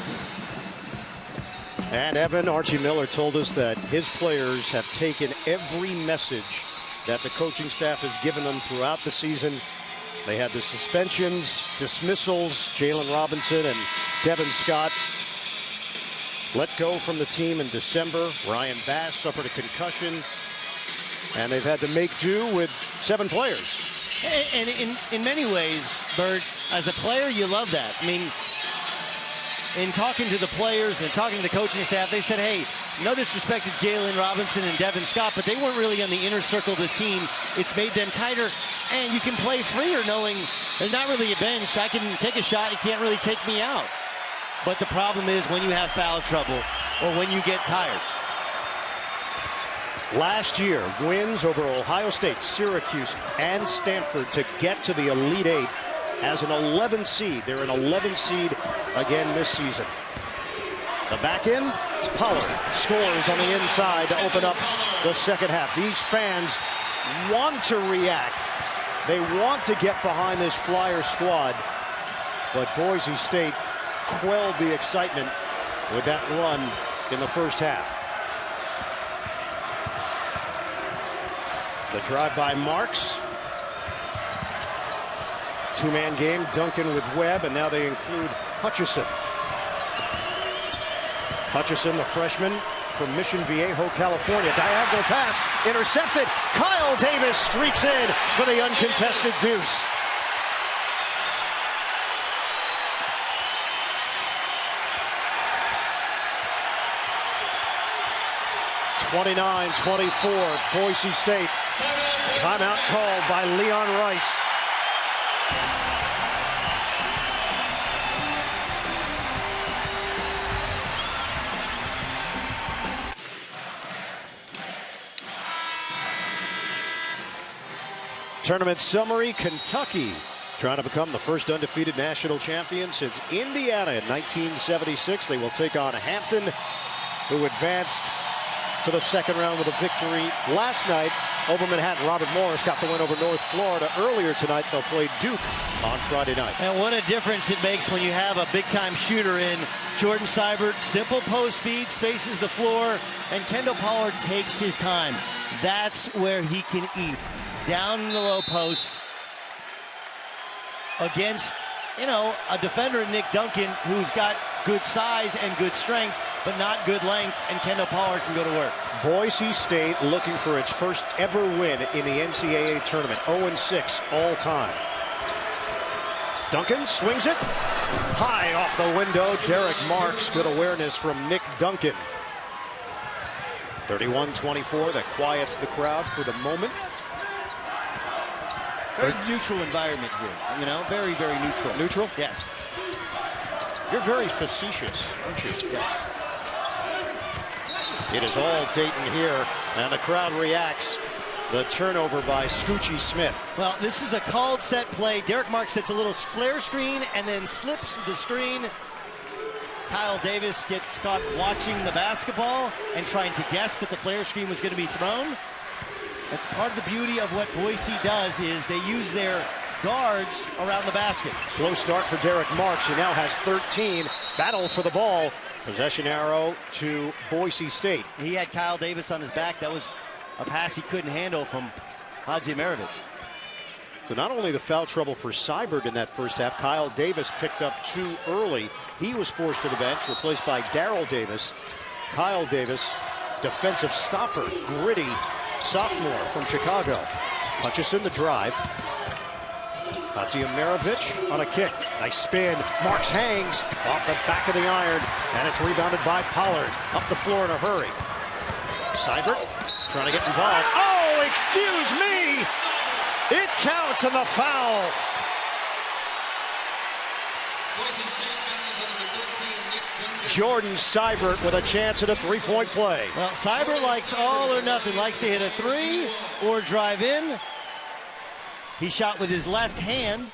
And Evan, Archie Miller told us that his players have taken every message that the coaching staff has given them throughout the season. They had the suspensions, dismissals. Jalen Robinson and Devin Scott let go from the team in December. Ryan Bass suffered a concussion, and they've had to make do with 7 players. And in many ways, Bert, as a player, you love that. I mean, in talking to the players and talking to the coaching staff, they said, hey, no disrespect to Jalen Robinson and Devin Scott, but they weren't really on the inner circle of this team. It's made them tighter, and you can play freer knowing there's not really a bench. I can take a shot. You can't really take me out. But the problem is when you have foul trouble or when you get tired. Last year, wins over Ohio State, Syracuse, and Stanford to get to the Elite 8 as an 11 seed. They're an 11 seed again this season. The back end, Pollard scores on the inside to open up the second half. These fans want to react They want to get behind this Flyer squad, but Boise State quelled the excitement with that run in the first half. The drive by Marks. Two-man game, Duncan with Webb, and now they include Hutchison. Hutchison, the freshman from Mission Viejo, California. Diagonal pass, intercepted. Kyle Davis streaks in for the uncontested deuce. (29-24) Boise State. Timeout called by Leon Rice. Tournament summary: Kentucky trying to become the first undefeated national champion since Indiana in 1976. They will take on Hampton, who advanced to the second round with a victory last night over Manhattan. Robert Morris got the win over North Florida. Earlier tonight, they'll play Duke on Friday night. And what a difference it makes when you have a big-time shooter in Jordan Seibert. Simple post feed, spaces the floor, and Kendall Pollard takes his time. That's where he can eat. Down in the low post against, a defender in Nick Duncan who's got good size and good strength, but not good length, and Kendall Pollard can go to work. Boise State looking for its first ever win in the NCAA tournament. 0-6 all time. Duncan swings it high off the window. Derek Marks, good awareness from Nick Duncan. 31-24, that quiets the crowd for the moment. Very neutral environment here, very, very neutral. Neutral? Yes. You're very facetious, aren't you? Yes. It is all Dayton here, and the crowd reacts. The turnover by Scoochie Smith. Well, this is a called set play. Derek Marks sets a little flare screen and then slips the screen. Kyle Davis gets caught watching the basketball and trying to guess that the flare screen was going to be thrown. That's part of the beauty of what Boise does, is they use their guards around the basket. Slow start for Derek Marks. He now has 13. Battle for the ball. Possession arrow to Boise State. He had Kyle Davis on his back. That was a pass he couldn't handle from Hadzimarovic. So not only the foul trouble for Seibert in that first half, Kyle Davis picked up too early. He was forced to the bench, replaced by Darrell Davis. Kyle Davis, defensive stopper, gritty sophomore from Chicago. Hutchison, the drive. Hadzimarovic on a kick. Nice spin. Marks hangs off the back of the iron, and it's rebounded by Pollard. Up the floor in a hurry. Seibert trying to get involved. Oh, excuse me! It counts in the foul. Boise State fouls on number 13, Nick Duncan. Jordan Seibert with a chance at a three-point play. Well, Seibert likes all or nothing. Likes to hit a three or drive in. He shot with his left hand.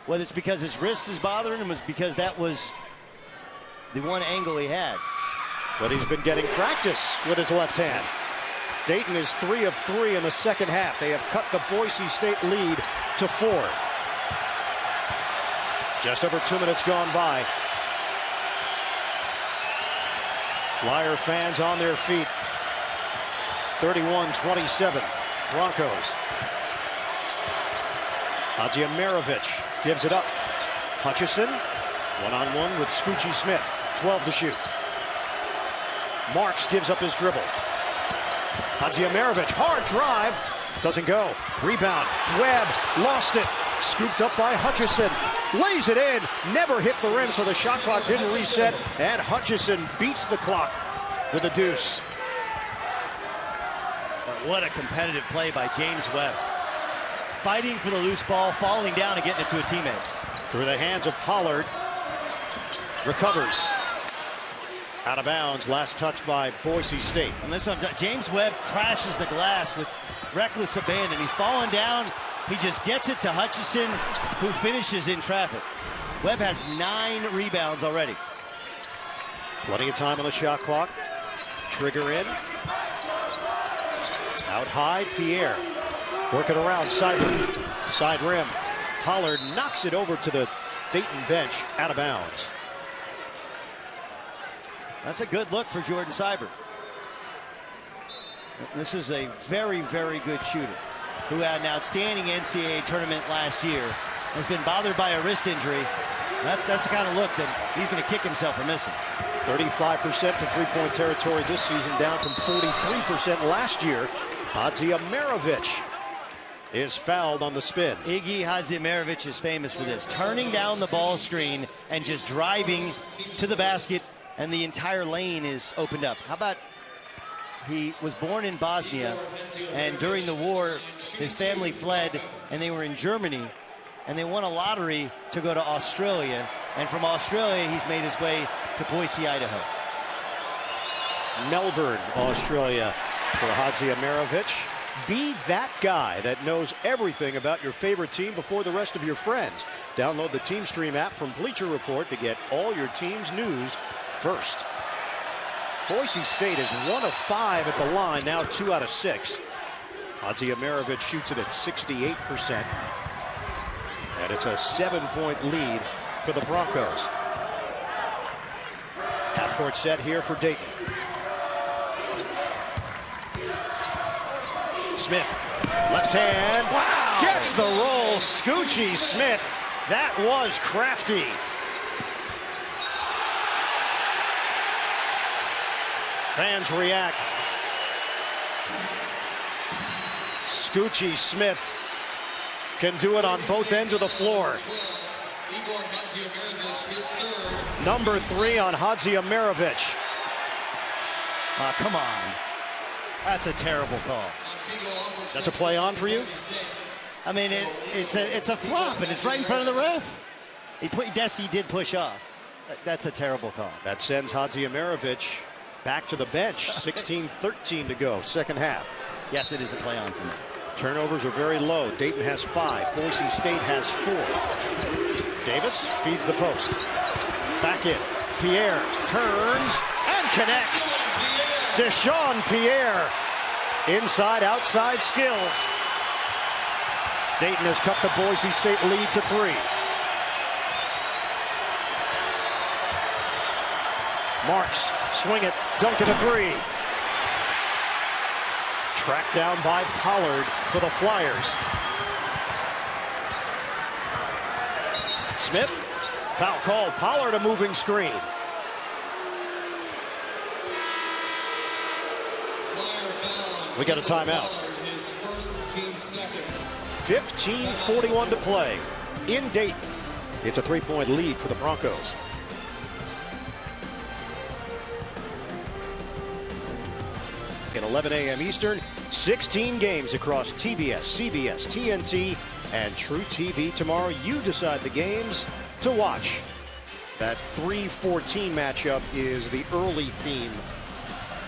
Whether it's because his wrist is bothering him, it's because that was the one angle he had. But he's been getting practice with his left hand. Dayton is 3 of 3 in the second half. They have cut the Boise State lead to 4. Just over 2 minutes gone by. Flyer fans on their feet. 31-27, Broncos. Hadzimarovic gives it up. Hutchison, one-on-one with Scoochie Smith. 12 to shoot. Marks gives up his dribble. Hadzimarovic, hard drive, doesn't go. Rebound, Webb, lost it. Scooped up by Hutchison, lays it in, never hit the rim, so the shot clock didn't reset, and Hutchison beats the clock with a deuce. But what a competitive play by James Webb. Fighting for the loose ball, falling down and getting it to a teammate. Through the hands of Pollard, recovers. Out of bounds, last touch by Boise State. And listen, James Webb crashes the glass with reckless abandon. He's falling down. He just gets it to Hutchison, who finishes in traffic. Webb has 9 rebounds already. Plenty of time on the shot clock. Trigger in. Out high, Pierre. Working around, Seibert. Side rim. Pollard knocks it over to the Dayton bench, out of bounds. That's a good look for Jordan Seibert. This is a very, very good shooter who had an outstanding NCAA tournament last year, has been bothered by a wrist injury. That's the kind of look that he's going to kick himself for missing. 35% from three-point territory this season, down from 43% last year. Hadziemirovic is fouled on the spin. Iggy Hadziemirovic is famous for this, turning down the ball screen and just driving to the basket, and the entire lane is opened up. How about, he was born in Bosnia, and during the war, his family fled, and they were in Germany, and they won a lottery to go to Australia, and from Australia, he's made his way to Boise, Idaho. Melbourne, Australia for Hadziemirovic. Be that guy that knows everything about your favorite team before the rest of your friends. Download the Team Stream app from Bleacher Report to get all your team's news first. Boise State is 1 of 5 at the line, now 2 out of 6. Hadziemirovic shoots it at 68%. And it's a 7-point lead for the Broncos. Half-court set here for Dayton. Smith, left hand, wow, gets the roll. Scoochie Smith, that was crafty. Fans react. Scoochie Smith can do it on both ends of the floor. Number 3 on Hadziemirovic. Come on. That's a terrible call. That's a play on for you? I mean, it's a flop, and it's right in front of the ref. He did push off. That's a terrible call. That sends Hadziemirovic back to the bench. 16-13 to go, second half. Yes, it is a play on for me. Turnovers are very low. Dayton has 5. Boise State has 4. Davis feeds the post. Back in. Pierre turns and connects. Deshaun Pierre. Inside, outside skills. Dayton has cut the Boise State lead to 3. Marks, swing it, dunk it, a 3. Tracked down by Pollard for the Flyers. Smith, foul called. Pollard a moving screen. We got a timeout. 15:41 to play in Dayton. It's a 3-point lead for the Broncos. At 11 a.m. Eastern, 16 games across TBS, CBS, TNT, and True TV tomorrow. You decide the games to watch. That 3-14 matchup is the early theme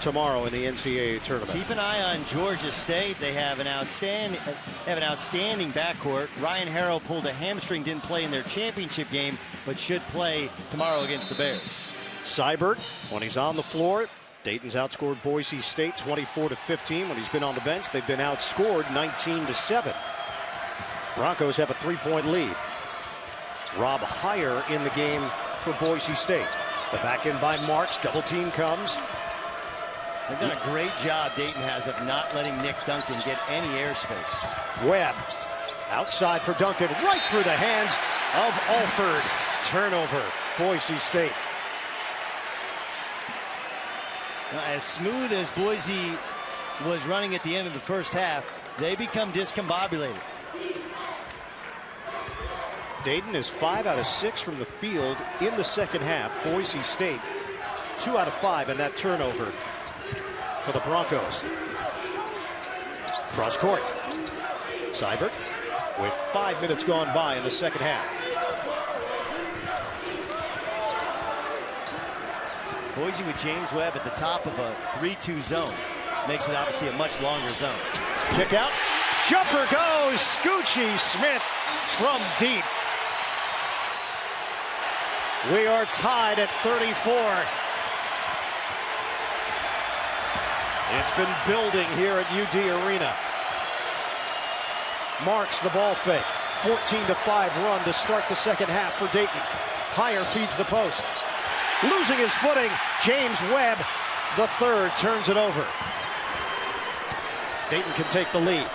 tomorrow in the NCAA tournament. Keep an eye on Georgia State. They have an outstanding backcourt. Ryan Harrell pulled a hamstring, didn't play in their championship game, but should play tomorrow against the Bears. Seibert, when he's on the floor, Dayton's outscored Boise State 24-15. When he's been on the bench, they've been outscored 19-7. Broncos have a 3-point lead. Rob Heyer in the game for Boise State. The back end by Marks, double team comes. They've done a great job, Dayton has, of not letting Nick Duncan get any airspace. Webb, outside for Duncan, right through the hands of Alford. Turnover, Boise State. As smooth as Boise was running at the end of the first half, they become discombobulated. Dayton is 5 out of 6 from the field in the second half. Boise State 2 out of 5, and that turnover for the Broncos. Cross court. Seibert with 5 minutes gone by in the second half. Boise with James Webb at the top of a 3-2 zone. Makes it obviously a much longer zone. Kick out. Jumper goes. Scoochie Smith from deep. We are tied at 34. It's been building here at UD Arena. Marks the ball fake. 14-5 run to start the second half for Dayton. Higher feeds the post. Losing his footing, James Webb, the third, turns it over. Dayton can take the lead.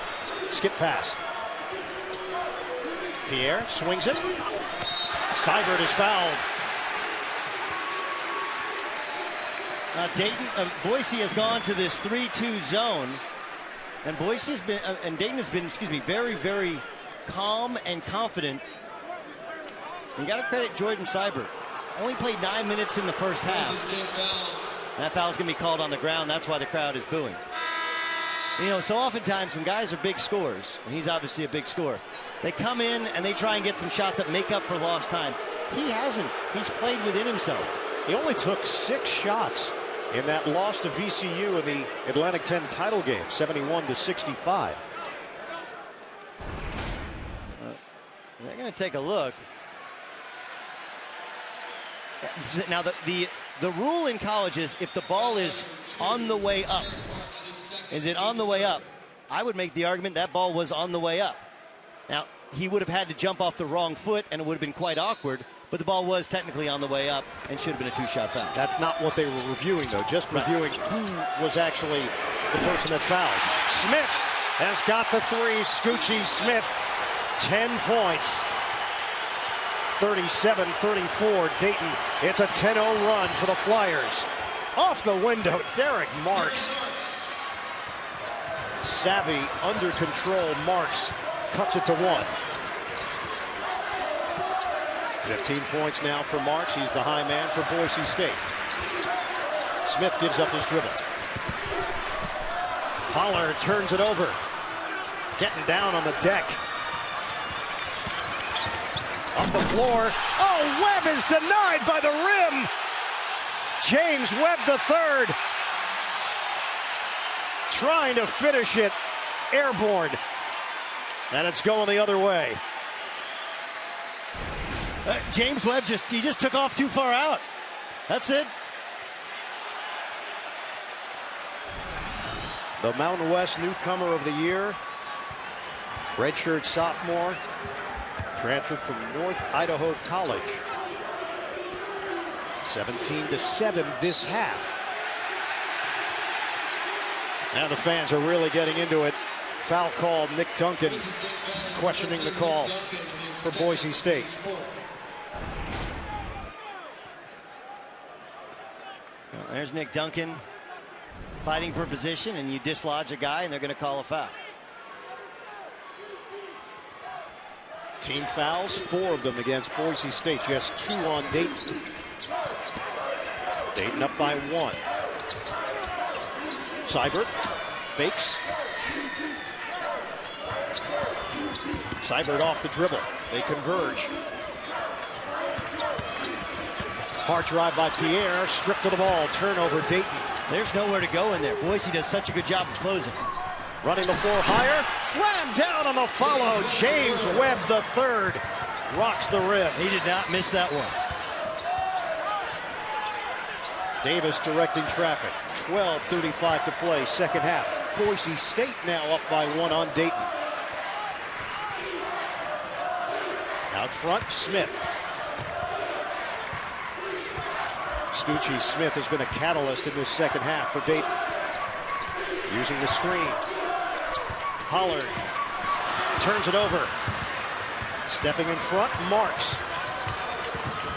Skip pass. Pierre swings it. Seibert is fouled. Boise has gone to this 3-2 zone, and Dayton has been, very, very calm and confident. You got to credit Jordan Seibert. Only played 9 minutes in the first half. That foul's going to be called on the ground. That's why the crowd is booing. You know, so oftentimes when guys are big scorers, and he's obviously a big scorer, they come in and they try and get some shots that make up for lost time. He hasn't. He's played within himself. He only took 6 shots in that loss to VCU in the Atlantic 10 title game, 71-65. They're going to take a look. Now, the rule in college is if the ball is on the way up. Is it on the way up? I would make the argument that ball was on the way up. Now, he would have had to jump off the wrong foot, and it would have been quite awkward. But the ball was technically on the way up and should have been a 2-shot foul. That's not what they were reviewing, though. Just reviewing who was actually the person that fouled. Smith has got the 3. Scoochie Smith, 10 points. 37-34, Dayton. It's a 10-0 run for the Flyers. Off the window, Derek Marks. Savvy, under control, Marks cuts it to 1. 15 points now for Marks. He's the high man for Boise State. Smith gives up his dribble. Pollard turns it over. Getting down on the deck. Up the floor. Oh, Webb is denied by the rim. James Webb the third. Trying to finish it. Airborne. And it's going the other way. James Webb just took off too far out. That's it. The Mountain West newcomer of the year. Redshirt sophomore. Transferred from North Idaho College. 17-7 this half. Now the fans are really getting into it. Foul call, Nick Duncan questioning the call for Boise State. Well, there's Nick Duncan fighting for position, and you dislodge a guy and they're going to call a foul. Team fouls, 4 of them against Boise State, just 2 on Dayton. Dayton up by 1. Seibert fakes. Seibert off the dribble. They converge. Hard drive by Pierre, stripped of the ball, turnover Dayton. There's nowhere to go in there. Boise does such a good job of closing. Running the floor higher, slam down on the follow. James Webb the third rocks the rim. He did not miss that one. Davis directing traffic. 12:35 to play, second half. Boise State now up by 1 on Dayton. Out front, Smith. Scoochie Smith has been a catalyst in this second half for Dayton. Using the screen. Pollard turns it over. Stepping in front, Marks.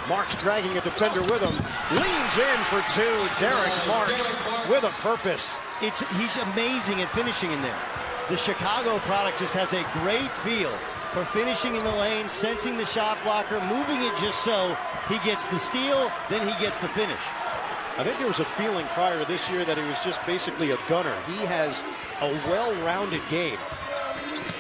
Marks dragging a defender with him. Leans in for 2. Derek Marks with a purpose. He's amazing at finishing in there. The Chicago product just has a great feel for finishing in the lane, sensing the shot blocker, moving it just so he gets the steal, then he gets the finish. I think there was a feeling prior to this year that he was just basically a gunner. He has a well-rounded game.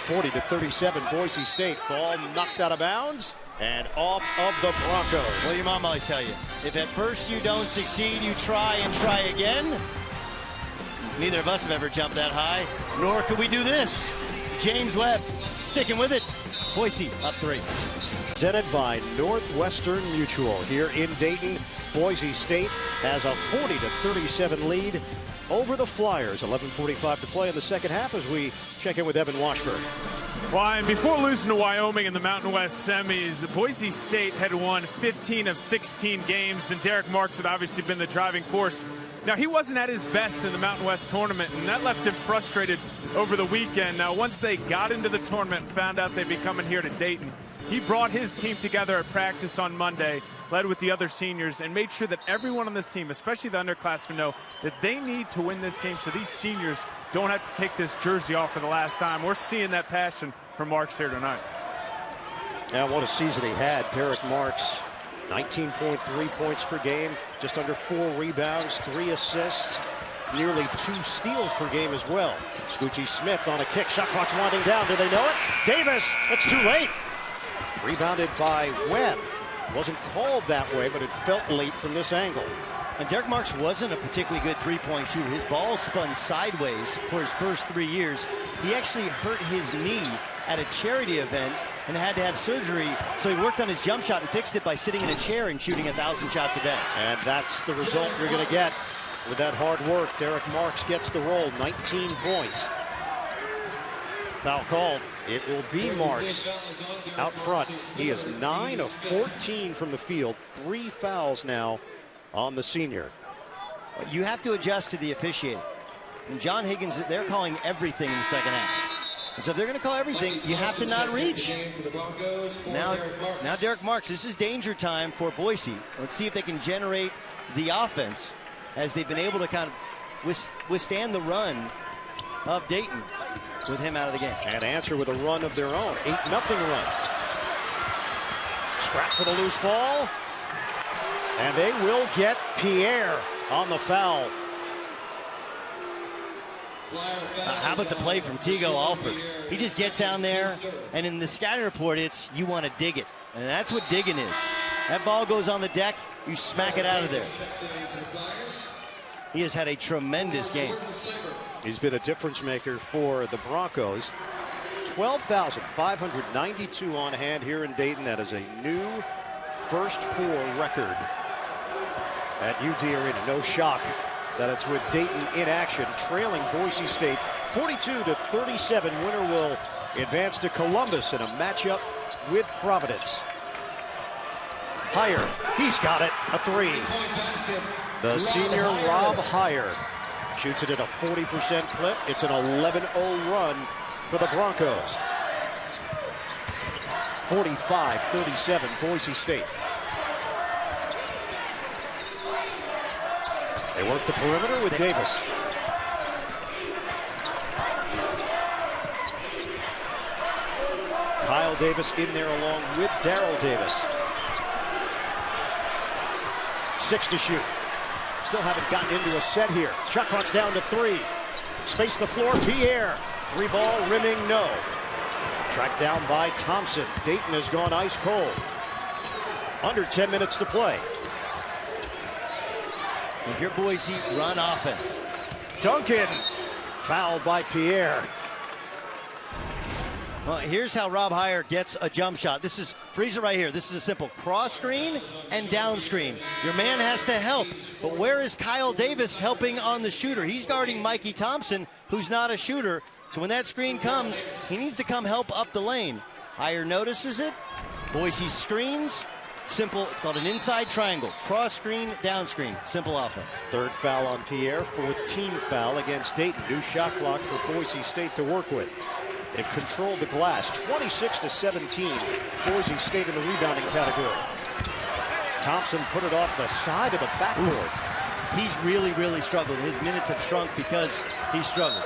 40-37, Boise State. Ball knocked out of bounds and off of the Broncos. Well, your mom always tell you, if at first you don't succeed, you try and try again. Neither of us have ever jumped that high, nor could we do this. James Webb sticking with it. Boise up 3. presented by Northwestern Mutual. Here in Dayton, Boise State has a 40-37 lead over the Flyers. 11:45 to play in the second half as we check in with Evan Washburn. Well, and before losing to Wyoming in the Mountain West semis, Boise State had won 15 of 16 games, and Derek Marks had obviously been the driving force. Now, he wasn't at his best in the Mountain West tournament, and that left him frustrated over the weekend. Now, once they got into the tournament and found out they'd be coming here to Dayton, he brought his team together at practice on Monday, led with the other seniors, and made sure that everyone on this team, especially the underclassmen, know that they need to win this game so these seniors don't have to take this jersey off for the last time. We're seeing that passion from Marks here tonight. Now, what a season he had. Derek Marks, 19.3 points per game, just under 4 rebounds, 3 assists, nearly 2 steals per game as well. Scoochie Smith on a kick. Shot clock's winding down. Do they know it? Davis, it's too late. Rebounded by Webb. Wasn't called that way, but it felt late from this angle. And Derek Marks wasn't a particularly good three-point shooter. His ball spun sideways for his first 3 years. He actually hurt his knee at a charity event and had to have surgery, so he worked on his jump shot and fixed it by sitting in a chair and shooting 1,000 shots a day. And that's the result you're going to get with that hard work. Derek Marks gets the roll, 19 points. Foul called. It will be Marks out front. He is 9 of 14 from the field. 3 fouls now on the senior. You have to adjust to the officiating. And John Higgins, they're calling everything in the second half. And so if they're going to call everything, you have to not reach. Now Derek Marks, this is danger time for Boise. Let's see if they can generate the offense as they've been able to kind of withstand the run of Dayton with him out of the game. And answer with a run of their own. 8-0 run. Scrap for the loose ball. And they will get Pierre on the foul. How about the play from Tigo Alford? He just gets down there, and in the scouting report, it's you want to dig it. And that's what digging is. That ball goes on the deck, you smack it out of there. He has had a tremendous game. He's been a difference maker for the Broncos. 12,592 on hand here in Dayton. That is a new first 4 record at UD Arena. No shock that it's with Dayton in action, trailing Boise State 42-37. Winner will advance to Columbus in a matchup with Providence. Heyer, he's got it, a 3. The senior Rob Heyer shoots it at a 40% clip. It's an 11-0 run for the Broncos. 45-37 Boise State. They work the perimeter with Davis. Kyle Davis in there along with Darrell Davis. 6 to shoot. Still haven't gotten into a set here. Shot clock's down to 3. Space the floor, Pierre. 3-ball rimming, no. Tracked down by Thompson. Dayton has gone ice cold. Under 10 minutes to play. If you're Boise, run offense. Duncan, fouled by Pierre. Well, here's how Rob Heyer gets a jump shot. This is, freeze it right here. This is a simple cross screen and down screen. Your man has to help. But where is Kyle Davis helping on the shooter? He's guarding Mikey Thompson, who's not a shooter. So when that screen comes, he needs to come help up the lane. Heyer notices it. Boise screens. Simple, it's called an inside triangle. Cross screen, down screen, simple offense. 3rd foul on Pierre, 4th team foul against Dayton. New shot clock for Boise State to work with. They've controlled the glass, 26-17. Boise State in the rebounding category. Thompson put it off the side of the backboard. He's really struggled. His minutes have shrunk because he's struggled.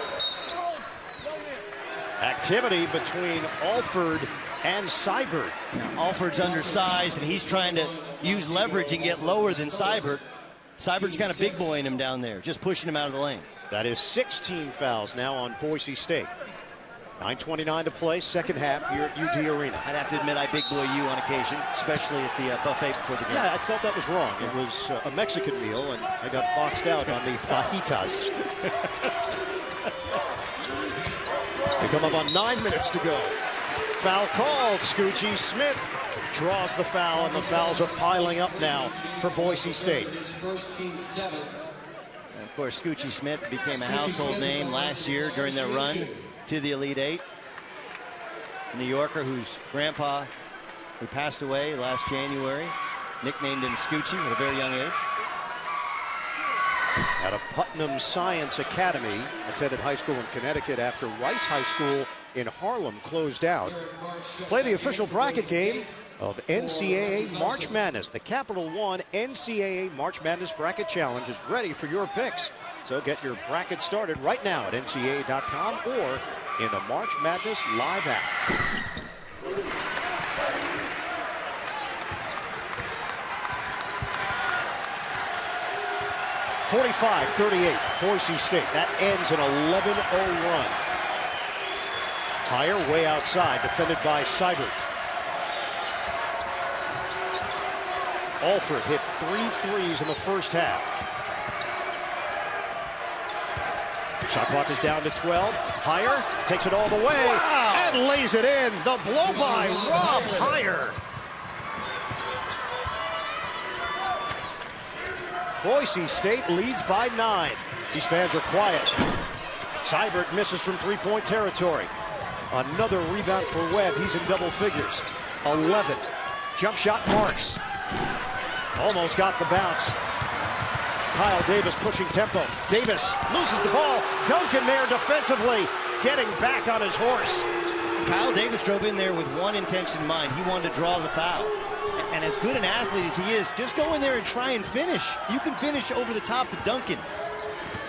Activity between Alford and Seibert. Now, Alford's undersized, and he's trying to use leverage and get lower than Seibert. Seibert's kind of big boying him down there, just pushing him out of the lane. That is 16 fouls now on Boise State. 9:29 to play, second half here at UD Arena. I'd have to admit I big boy you on occasion, especially at the buffet before the game. Yeah, I felt that was wrong. It was a Mexican meal, and I got boxed out on the fajitas. They come up on 9 minutes to go. Foul called. Scoochie Smith draws the foul, and the fouls are piling up now for Boise State. His first team 7. And of course, Scoochie Smith became a household name last year during their run to the Elite Eight. A New Yorker whose grandpa, who passed away last January, nicknamed him Scoochie at a very young age. At a Putnam Science Academy, attended high school in Connecticut after Rice High School in Harlem closed down. Play the official bracket game of NCAA March Madness. The Capital One NCAA March Madness Bracket Challenge is ready for your picks. So get your bracket started right now at ncaa.com or in the March Madness Live app. (45-38) Boise State. That ends an 11-0 run. Higher, way outside, defended by Seibert. Alford hit 3 threes in the first half. Shot clock is down to 12. Higher takes it all the way and lays it in. The blow by Rob Higher. Boise State leads by 9. These fans are quiet. Seibert misses from three-point territory. Another rebound for Webb. He's in double figures. 11. Jump shot marks. Almost got the bounce. Kyle Davis pushing tempo. Davis loses the ball. Duncan there defensively, getting back on his horse. Kyle Davis drove in there with one intention in mind. He wanted to draw the foul. And as good an athlete as he is, just go in there and try and finish. You can finish over the top of Duncan.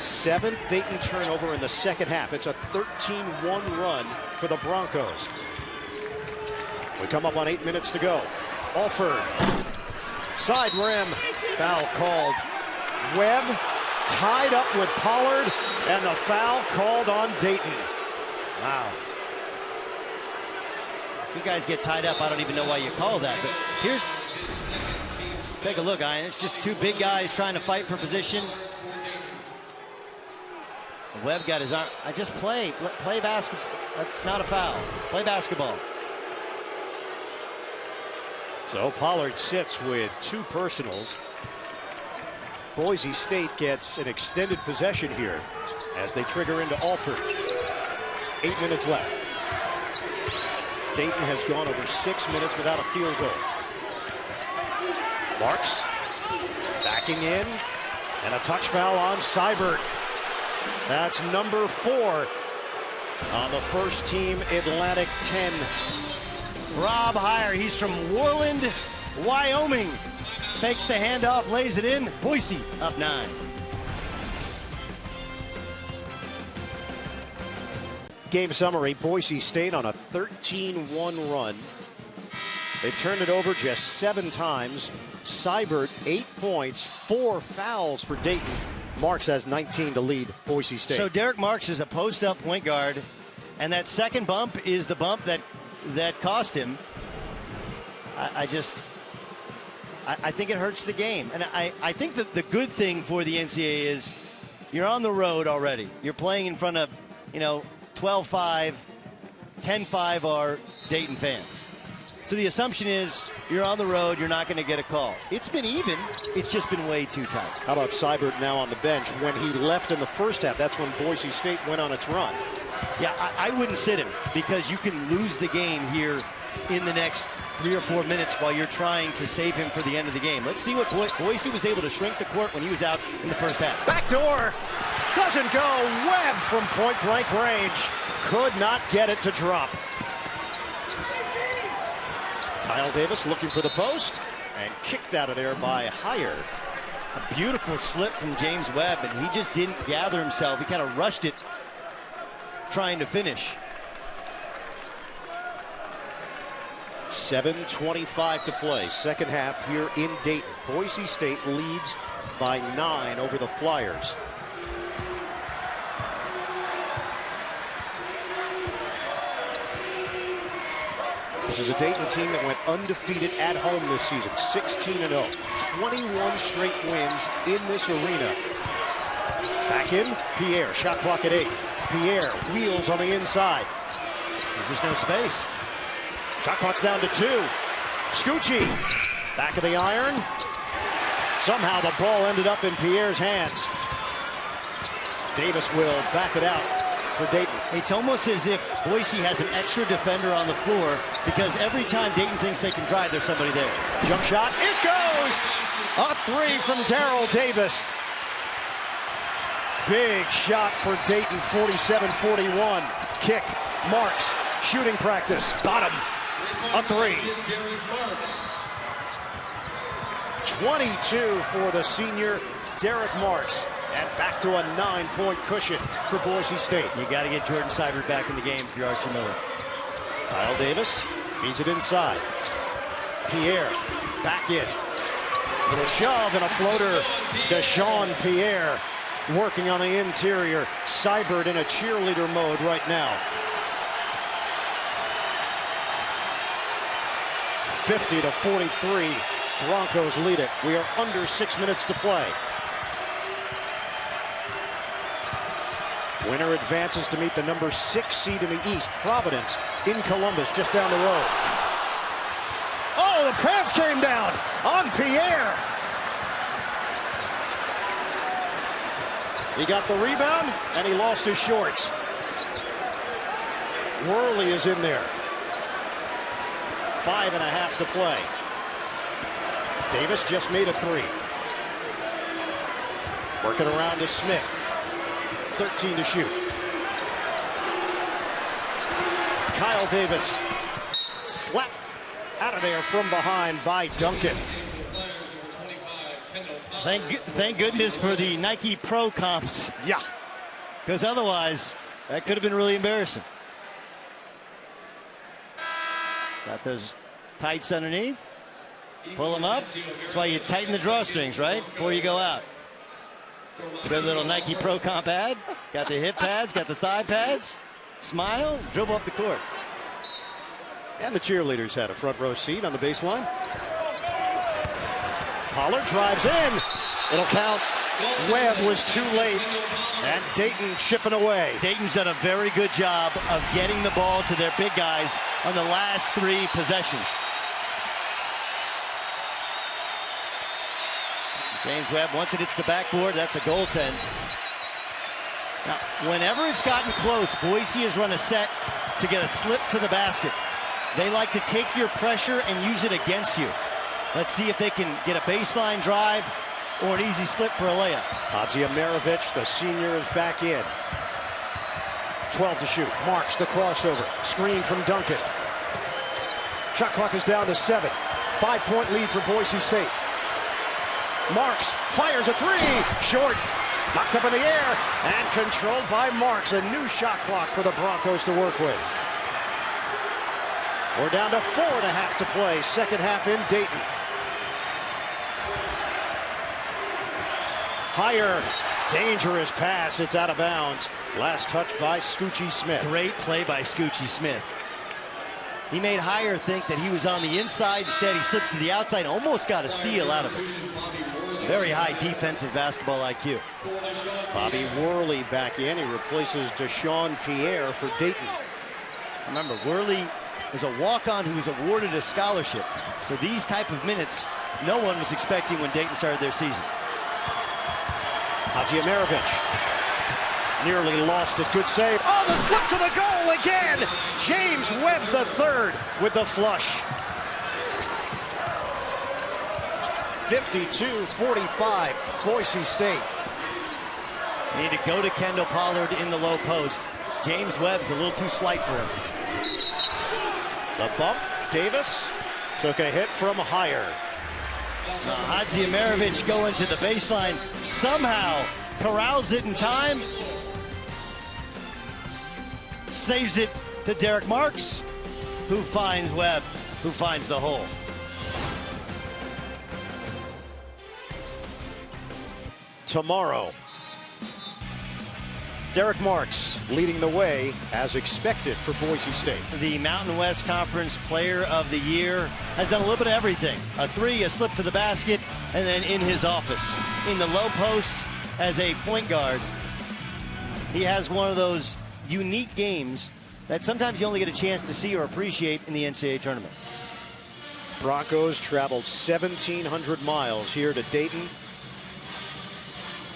7th Dayton turnover in the second half. It's a 13-1 run for the Broncos. We come up on 8 minutes to go. Alford. Side rim. Foul called. Webb tied up with Pollard, and the foul called on Dayton. Wow. If you guys get tied up, I don't even know why you call that. But here's, take a look, Ian. It's just two big guys trying to fight for position. Webb got his arm. I just play basketball. That's not a foul. Play basketball. So Pollard sits with 2 personals. Boise State gets an extended possession here as they trigger into Alford. 8 minutes left. Dayton has gone over 6 minutes without a field goal. Marks backing in, and a touch foul on Seibert. That's number 4 on the first team Atlantic 10. Rob Higher, he's from Worland, Wyoming. Fakes the handoff, lays it in. Boise up 9. Game summary, Boise State on a 13-1 run. They've turned it over just 7 times. Seibert, 8 points, 4 fouls for Dayton. Marks has 19 to lead Boise State. So Derek Marks is a post-up point guard, and that second bump is the bump that cost him. I think it hurts the game. And I think that the good thing for the NCAA is you're on the road already. You're playing in front of, 12-5, 10-5 are Dayton fans. So the assumption is you're on the road, you're not going to get a call. It's been even. It's just been way too tight. How about Seibert now on the bench? When he left in the first half, that's when Boise State went on its run. Yeah, I wouldn't sit him because you can lose the game here in the next 3 or 4 minutes while you're trying to save him for the end of the game. Let's see what Boise was able to shrink the court when he was out in the first half. Backdoor doesn't go. Webb from point-blank range could not get it to drop. Kyle Davis looking for the post and kicked out of there by Higher. A beautiful slip from James Webb, and he just didn't gather himself. He kind of rushed it trying to finish. 7:25 to play. Second half here in Dayton. Boise State leads by 9 over the Flyers. This is a Dayton team that went undefeated at home this season, 16-0. 21 straight wins in this arena. Back in, Pierre, shot clock at 8. Pierre wheels on the inside. There's just no space. Shot clock's down to 2. Scucci, back of the iron. Somehow the ball ended up in Pierre's hands. Davis will back it out for Dayton. It's almost as if Boise has an extra defender on the floor because every time Dayton thinks they can drive, there's somebody there. Jump shot, it goes! A 3 from Darrell Davis. Big shot for Dayton, 47-41. Kick, Marks, shooting practice, got him. A 3. 22 for the senior, Derek Marks. And back to a 9-point cushion for Boise State. You got to get Jordan Seibert back in the game if you're Archie Miller. Kyle Davis feeds it inside. Pierre back in. With a shove and a floater. Deshaun Pierre working on the interior. Seibert in a cheerleader mode right now. 50-43. Broncos lead it. We are under 6 minutes to play. Winner advances to meet the number 6 seed in the East, Providence, in Columbus, just down the road. Oh, the pants came down on Pierre. He got the rebound, and he lost his shorts. Worley is in there. 5.5 to play. Davis just made a 3. Working around to Smith. 13 to shoot. Kyle Davis slapped out of there from behind by Duncan. Thank goodness for the Nike Pro comps. Yeah. Because otherwise, that could have been really embarrassing. Got those tights underneath. Pull them up. That's why you tighten the drawstrings, right? Before you go out. Good little Nike Pro Comp ad. Got the hip pads, got the thigh pads. Smile, dribble up the court. And the cheerleaders had a front row seat on the baseline. Pollard drives in. It'll count. Webb was too late. And Dayton chipping away. Dayton's done a very good job of getting the ball to their big guys on the last 3 possessions. James Webb, once it hits the backboard, that's a goaltend. Now, whenever it's gotten close, Boise has run a set to get a slip to the basket. They like to take your pressure and use it against you. Let's see if they can get a baseline drive or an easy slip for a layup. Hadziemirovich, the senior, is back in. 12 to shoot. Marks the crossover. Screen from Duncan. Shot clock is down to 7. 5-point lead for Boise State. Marks fires a 3. Short. Knocked up in the air and controlled by Marks. A new shot clock for the Broncos to work with. We're down to 4.5 to play. Second half in Dayton. Higher. Dangerous pass. It's out of bounds. Last touch by Scucci Smith. Great play by Scucci Smith. He made Higher think that he was on the inside. Instead, he slips to the outside. Almost got a steal out of it. Very high defensive basketball IQ. Bobby Worley back in. He replaces Deshaun Pierre for Dayton. Remember, Worley is a walk-on who was awarded a scholarship. For these type of minutes, no one was expecting when Dayton started their season. Hadziemirovich nearly lost it. Good save. Oh, the slip to the goal again. James Webb the third with the flush. 52-45, Boise State. They need to go to Kendall Pollard in the low post. James Webb's a little too slight for him. The bump, Davis took a hit from Higher. Hadziemirovich going to the baseline, somehow corrals it in time. Saves it to Derek Marks, who finds Webb, who finds the hole. Tomorrow, Derek Marks leading the way as expected for Boise State. The Mountain West Conference Player of the Year has done a little bit of everything. A 3, a slip to the basket, and then in his office. In the low post as a point guard, he has one of those unique games that sometimes you only get a chance to see or appreciate in the NCAA tournament. Broncos traveled 1,700 miles here to Dayton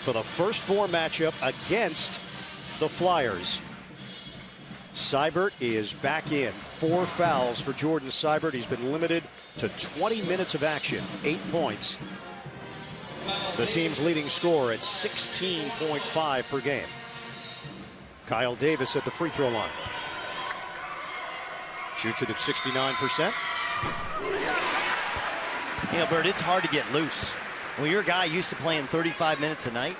for the first 4 matchup against the Flyers. Seibert is back in. 4 fouls for Jordan Seibert. He's been limited to 20 minutes of action, 8 points. The team's leading scorer at 16.5 per game. Kyle Davis at the free throw line. Shoots it at 69%. You know, Bert, it's hard to get loose. When you're a guy used to playing 35 minutes a night,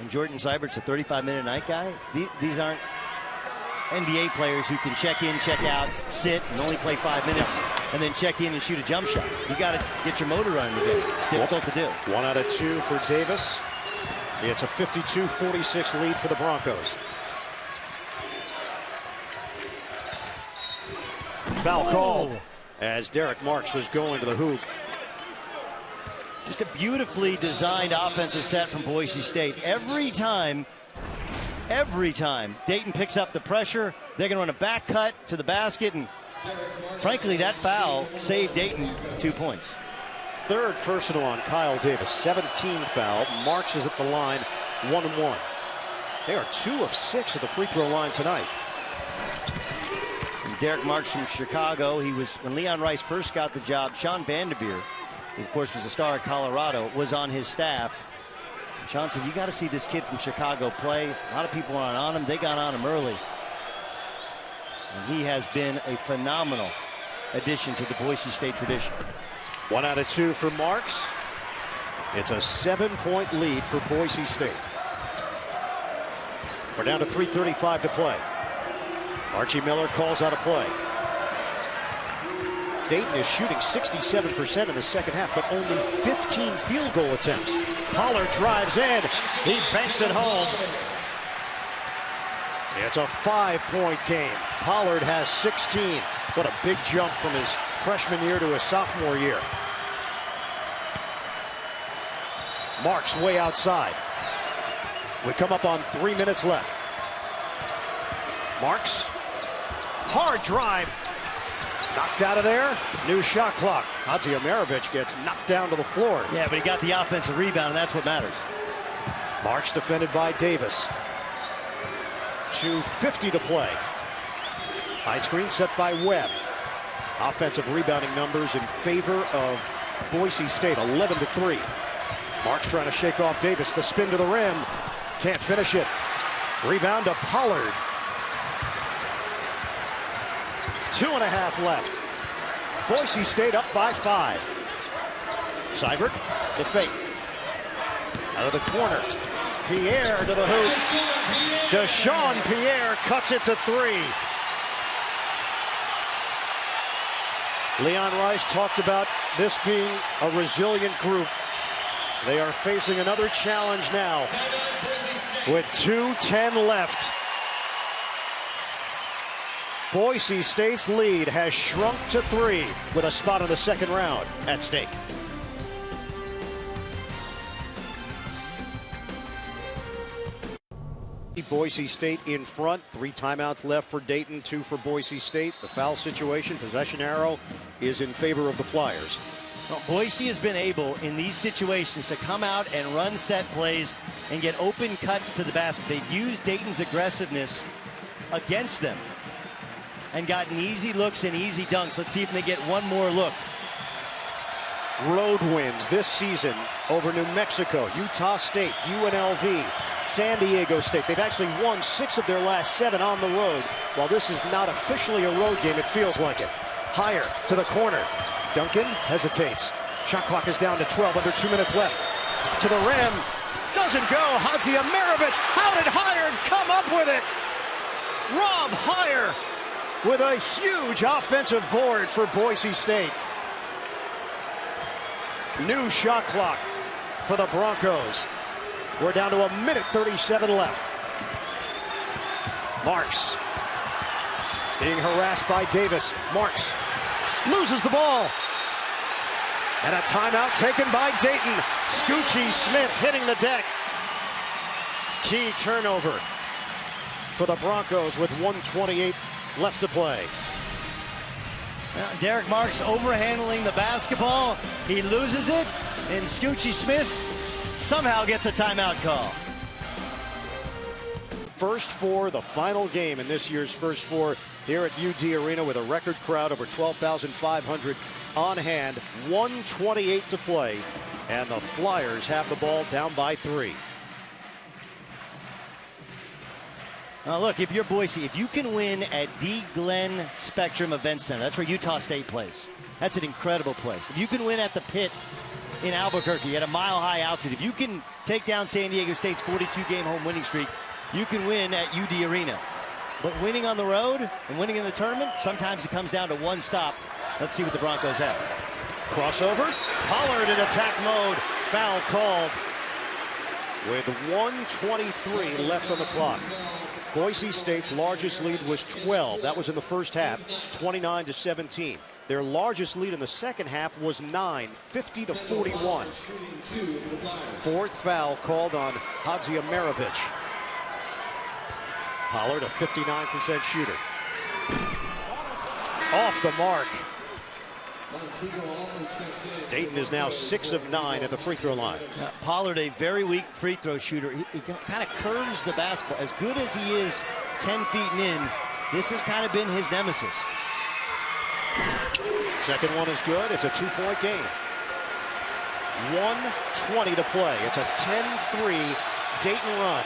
and Jordan Seibert's a 35-minute-a-night guy, these aren't NBA players who can check in, check out, sit, and only play 5 minutes, and then check in and shoot a jump shot. You got to get your motor running again. It's difficult to do. 1 out of 2 for Davis. It's a 52-46 lead for the Broncos. Foul called as Derek Marks was going to the hoop. Just a beautifully designed offensive set from Boise State. Every time Dayton picks up the pressure, they're going to run a back cut to the basket, and frankly, that foul saved Dayton 2 points. 3rd personal on Kyle Davis, 17 foul. Marks is at the line, 1-1. They are 2 of 6 at the free throw line tonight. And Derek Marks from Chicago. He was, when Leon Rice first got the job, Sean Vanderveer, who of course was a star at Colorado, was on his staff. Sean said, you got to see this kid from Chicago play. A lot of people aren't on him. They got on him early. And he has been a phenomenal addition to the Boise State tradition. 1 out of 2 for Marks. It's a 7-point lead for Boise State. We're down to 3:35 to play. Archie Miller calls out a play. Dayton is shooting 67% in the second half, but only 15 field goal attempts. Pollard drives in. He banks it home. It's a 5-point game. Pollard has 16. What a big jump from his freshman year to his sophomore year. Marks way outside. We come up on 3 minutes left. Marks. Hard drive. Knocked out of there. New shot clock. Hadzi Omerovich gets knocked down to the floor. Yeah, but he got the offensive rebound, and that's what matters. Marks defended by Davis. 2:50 to play. High screen set by Webb. Offensive rebounding numbers in favor of Boise State, 11-3. Marks trying to shake off Davis. The spin to the rim. Can't finish it. Rebound to Pollard. 2.5 left. Boise State up by 5. Seibert, the fake. Out of the corner. Pierre to the hoop. Deshaun Pierre cuts it to 3. Leon Rice talked about this being a resilient group. They are facing another challenge now with 2:10 left. Boise State's lead has shrunk to 3 with a spot in the second round at stake. Boise State in front. 3 timeouts left for Dayton, 2 for Boise State. The foul situation, possession arrow, is in favor of the Flyers. Well, Boise has been able in these situations to come out and run set plays and get open cuts to the basket. They've used Dayton's aggressiveness against them and gotten easy looks and easy dunks. Let's see if they get one more look. Road wins this season over New Mexico, Utah State, UNLV, San Diego State. They've actually won 6 of their last 7 on the road. While this is not officially a road game, it feels like it. Higher to the corner. Duncan hesitates. Shot clock is down to 12, under 2 minutes left. To the rim. Doesn't go. Hadzi Omerovich. How did Higher come up with it? Rob Higher with a huge offensive board for Boise State. New shot clock for the Broncos. We're down to 1:37 left. Marks being harassed by Davis. Marks loses the ball. And a timeout taken by Dayton. Scoochie Smith hitting the deck. Key turnover for the Broncos with 1:28 left to play. Derek Marks overhandling the basketball. He loses it, and Scoochie Smith somehow gets a timeout call. First four, the final game in this year's first four here at UD Arena with a record crowd over 12,500 on hand. 1:28 to play, and the Flyers have the ball down by 3. Now look, if you're Boise, if you can win at the Glenn Spectrum Event Center, that's where Utah State plays. That's an incredible place. If you can win at the Pit in Albuquerque at a mile-high altitude, if you can take down San Diego State's 42-game home winning streak, you can win at UD Arena. But winning on the road and winning in the tournament, sometimes it comes down to one stop. Let's see what the Broncos have. Crossover. Pollard in attack mode. Foul called with 1:23 left on the clock. Boise State's largest lead was 12. That was in the first half, 29-17. Their largest lead in the second half was 9, 50-41. Fourth foul called on Hadziamirovic. Pollard, a 59% shooter. Off the mark. Dayton is now 6 of 9 at the free throw line. Pollard, a very weak free throw shooter. He kind of curves the basketball. As good as he is 10 feet and in, this has kind of been his nemesis. Second one is good. It's a 2-point game. 1:20 to play. It's a 10-3 Dayton run.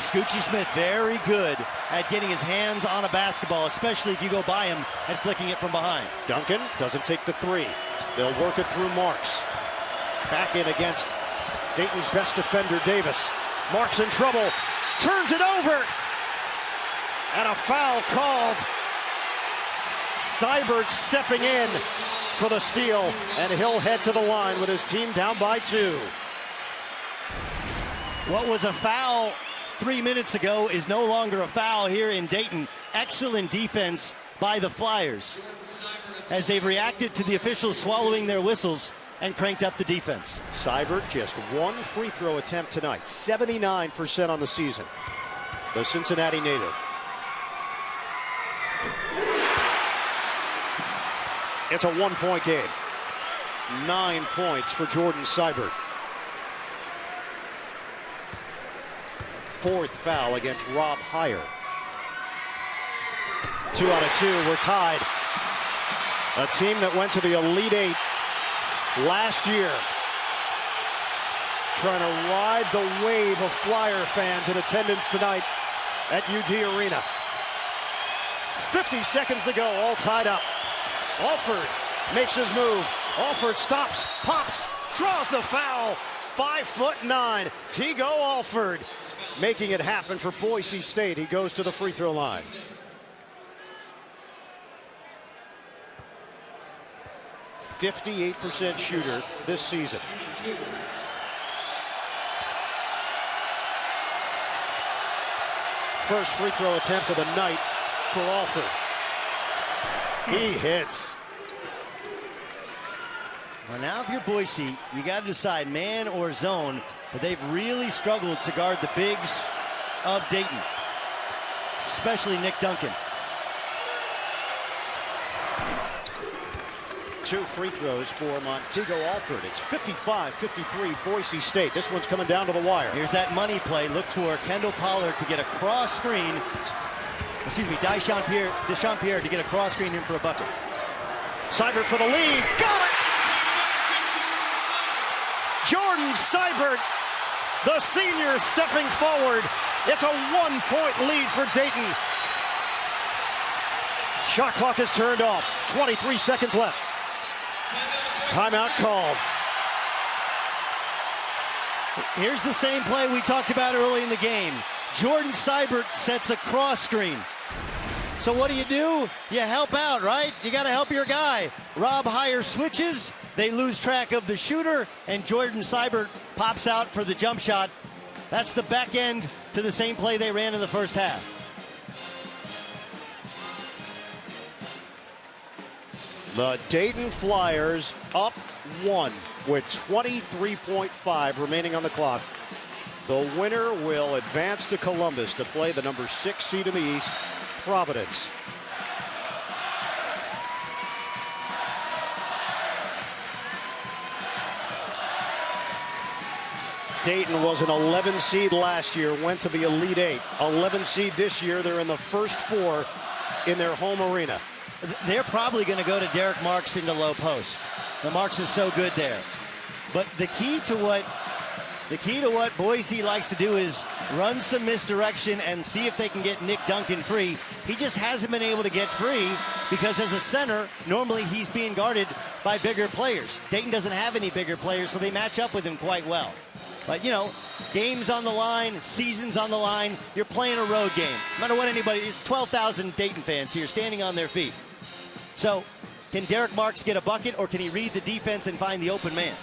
Scoochie Smith very good at getting his hands on a basketball, especially if you go by him and flicking it from behind. Duncan doesn't take the 3. They'll work it through Marks. Back in against Dayton's best defender, Davis. Marks in trouble. Turns it over. And a foul called. Seibert stepping in for the steal, and he'll head to the line with his team down by 2. What was a foul 3 minutes ago is no longer a foul here in Dayton. Excellent defense by the Flyers as they've reacted to the officials swallowing their whistles and cranked up the defense. Seibert just 1 free throw attempt tonight, 79% on the season. The Cincinnati native. It's a 1-point game. 9 points for Jordan Seibert. Fourth foul against Rob Heyer. 2 out of 2. We're tied. A team that went to the Elite Eight last year, trying to ride the wave of Flyer fans in attendance tonight at UD Arena. 50 seconds to go, all tied up. Alford makes his move. Alford stops, pops, draws the foul. 5'9", Tego Alford making it happen for Boise State. He goes to the free throw line. .58% shooter this season. First free throw attempt of the night for Alford. He hits. Well, now if you're Boise, you got to decide man or zone, but they've really struggled to guard the bigs of Dayton, especially Nick Duncan. 2 free throws for Montego Alford. It's 55-53 Boise State. This one's coming down to the wire. Here's that money play. Look for Kendall Pollard to get a cross screen. Excuse me, Deshaun Pierre to get a cross screen in for a bucket. Seibert for the lead. Got it! Jordan Seibert, the senior, stepping forward. It's a 1-point lead for Dayton. Shot clock is turned off. 23 seconds left. Timeout called. Here's the same play we talked about early in the game. Jordan Seibert sets a cross screen. So what do? You help out, right? You got to help your guy. Rob Heyer switches. They lose track of the shooter, and Jordan Seibert pops out for the jump shot. That's the back end to the same play they ran in the first half. The Dayton Flyers up 1 with 23.5 remaining on the clock. The winner will advance to Columbus to play the number 6 seed in the East, Providence. Dayton was an 11 seed last year, went to the Elite 8. 11 seed this year. They're in the first 4 in their home arena. They're probably going to go to Derek Marks into low post. The Marks is so good there. But the key to what Boise likes to do is run some misdirection and see if they can get Nick Duncan free. He just hasn't been able to get free because as a center, normally he's being guarded by bigger players. Dayton doesn't have any bigger players, so they match up with him quite well. But, you know, games on the line, seasons on the line, you're playing a road game. No matter what anybody, it's 12,000 Dayton fans here standing on their feet. So, can Derek Marks get a bucket, or can he read the defense and find the open man?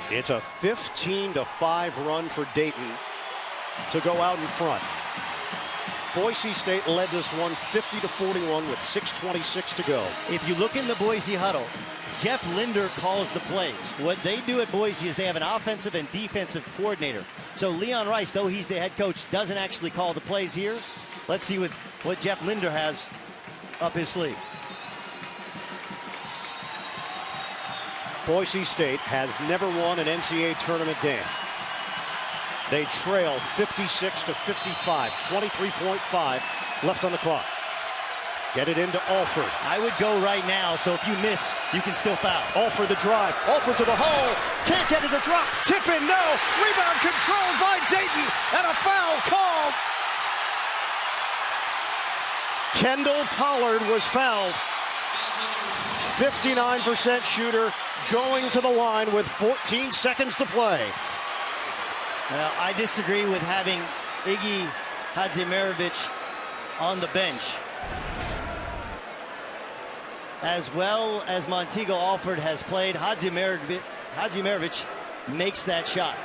It's a 15-5 run for Dayton to go out in front. Boise State led this one 50-41 with 6:26 to go. If you look in the Boise huddle, Jeff Linder calls the plays. What they do at Boise is they have an offensive and defensive coordinator. So Leon Rice, though he's the head coach, doesn't actually call the plays here. Let's see what Jeff Linder has up his sleeve. Boise State has never won an NCAA tournament game. They trail 56-55, 23.5 left on the clock. Get it into Alford. I would go right now, so if you miss, you can still foul. Alford the drive. Alford to the hole. Can't get it to drop. Tip in, no. Rebound controlled by Dayton, and a foul called. Kendall Pollard was fouled. 59% shooter going to the line with 14 seconds to play. Now, I disagree with having Iggy Hadzimerovich on the bench. As well as Montego Alford has played, Hadzimerovich makes that shot.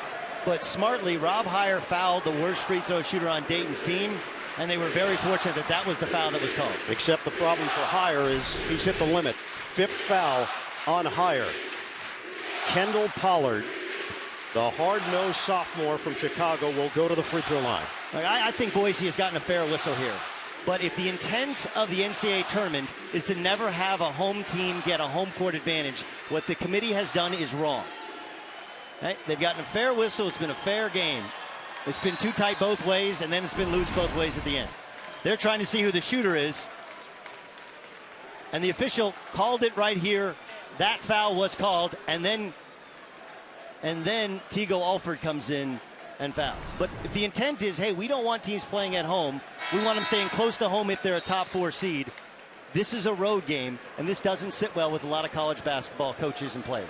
But smartly, Rob Heyer fouled the worst free throw shooter on Dayton's team, and they were very fortunate that that was the foul that was called. Except the problem for Heyer is he's hit the limit. 5th foul on Heyer. Kendall Pollard, the hard-nosed sophomore from Chicago, will go to the free throw line. I think Boise has gotten a fair whistle here. But if the intent of the NCAA tournament is to never have a home team get a home court advantage, what the committee has done is wrong. Right? They've gotten a fair whistle. It's been a fair game. It's been too tight both ways, and then it's been loose both ways at the end. They're trying to see who the shooter is. And the official called it right here. That foul was called, and then Tego Alford comes in and fouls. But if the intent is, hey, we don't want teams playing at home, we want them staying close to home if they're a top 4 seed. This is a road game, and this doesn't sit well with a lot of college basketball coaches and players.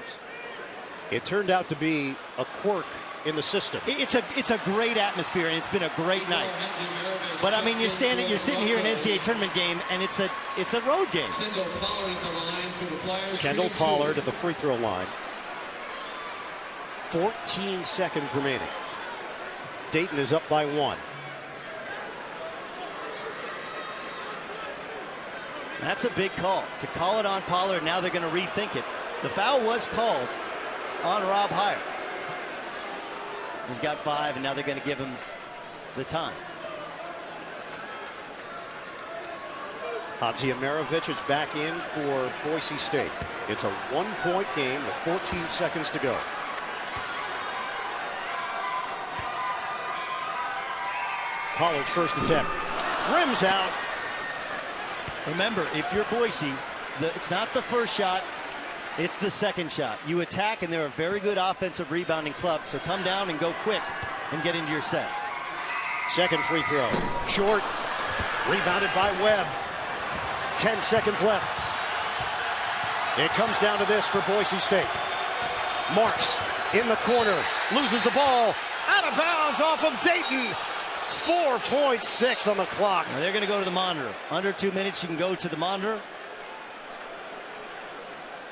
It turned out to be a quirk in the system. It's a great atmosphere, and it's been a great night. But I mean, you're sitting here in an NCAA tournament game, and it's a road game. Kendall Pollard at the free throw line. 14 seconds remaining. Dayton is up by 1. That's a big call. To call it on Pollard, now they're going to rethink it. The foul was called on Rob Heyer. He's got 5, and now they're going to give him the time. Hadzimerovich is back in for Boise State. It's a 1-point game with 14 seconds to go. Pollard's first attempt. Rims out. Remember, if you're Boise, it's not the first shot, it's the second shot. You attack, and they're a very good offensive rebounding club, so come down and go quick and get into your set. Second free throw. Short. Rebounded by Webb. 10 seconds left. It comes down to this for Boise State. Marks in the corner. Loses the ball. Out of bounds off of Dayton. 4.6 on the clock. Now they're going to go to the monitor. Under 2 minutes, you can go to the monitor.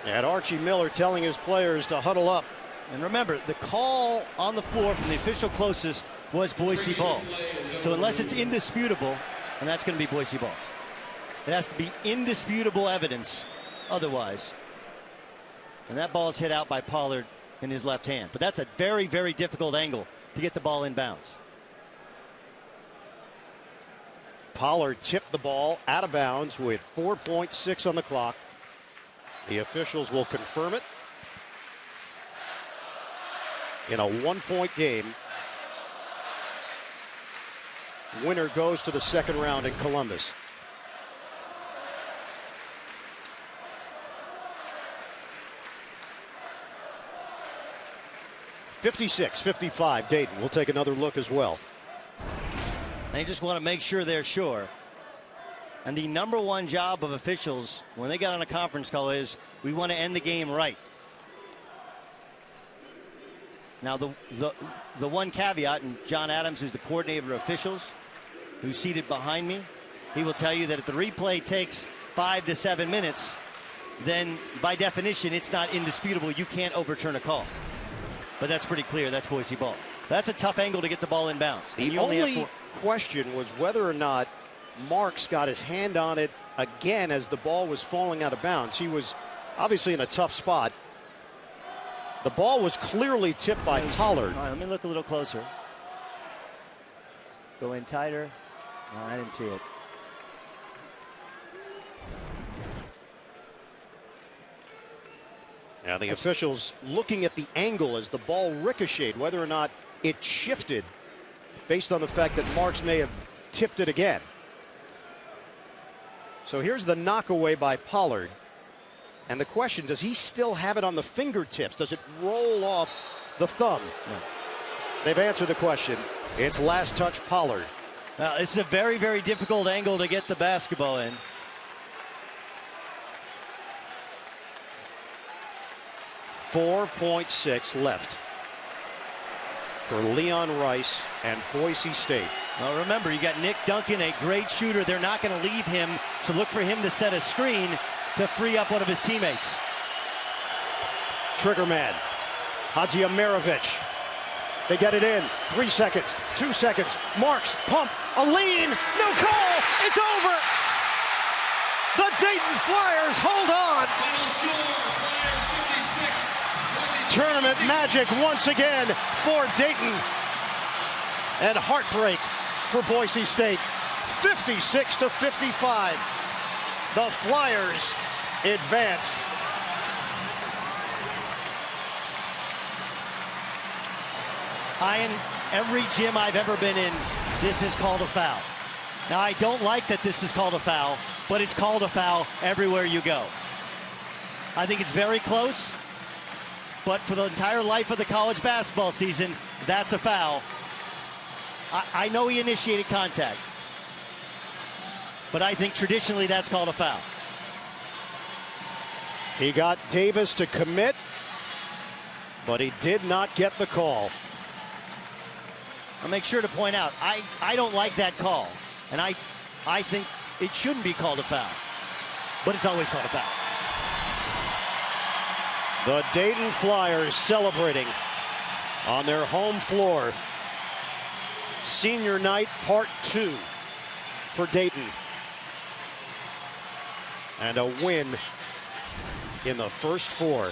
And Archie Miller telling his players to huddle up. And remember, the call on the floor from the official closest was Boise ball. So unless it's indisputable, and that's going to be Boise ball. It has to be indisputable evidence otherwise. And that ball is hit out by Pollard in his left hand. But that's a very, very difficult angle to get the ball in bounds. Pollard tipped the ball out of bounds with 4.6 on the clock. The officials will confirm it in a 1-point game. Winner goes to the second round in Columbus. (56-55) Dayton. We'll take another look as well. They just want to make sure they're sure. And the number one job of officials when they get on a conference call is we want to end the game right. Now the one caveat, and John Adams, who's the coordinator of officials, who's seated behind me, he will tell you that if the replay takes 5 to 7 minutes, then by definition it's not indisputable. You can't overturn a call. But that's pretty clear. That's Boise ball. That's a tough angle to get the ball in bounds. The only question was whether or not Marks got his hand on it again as the ball was falling out of bounds. He was obviously in a tough spot. The ball was clearly tipped by Pollard. All right, let me look a little closer. Go in tighter. No, I didn't see it. Now the officials looking at the angle as the ball ricocheted, whether or not it shifted based on the fact that Marks may have tipped it again. So here's the knockaway by Pollard. And the question, does he still have it on the fingertips? Does it roll off the thumb? No. They've answered the question. It's last touch Pollard. Now, it's a very, very difficult angle to get the basketball in. .6 left for Leon Rice and Boise State. Well, remember, you got Nick Duncan, a great shooter. They're not going to leave him, so look for him to set a screen to free up one of his teammates. Trigger man, Hadziamirovic. They get it in. 3 seconds, 2 seconds. Marks, pump, a lean, no call. It's over. The Dayton Flyers hold on. Final score, Flyers 56. Boise State Tournament 50. magic once again for Dayton. And heartbreak for Boise State. 56-55. The Flyers advance. In every gym I've ever been in, this is called a foul. Now, I don't like that this is called a foul, but it's called a foul everywhere you go. I think it's very close, but for the entire life of the college basketball season, that's a foul. I know he initiated contact, but I think traditionally that's called a foul. He got Davis to commit, but he did not get the call. I'll make sure to point out, I don't like that call, and I think it shouldn't be called a foul, but it's always called a foul. The Dayton Flyers celebrating on their home floor. Senior night part 2 for Dayton. And a win in the first 4.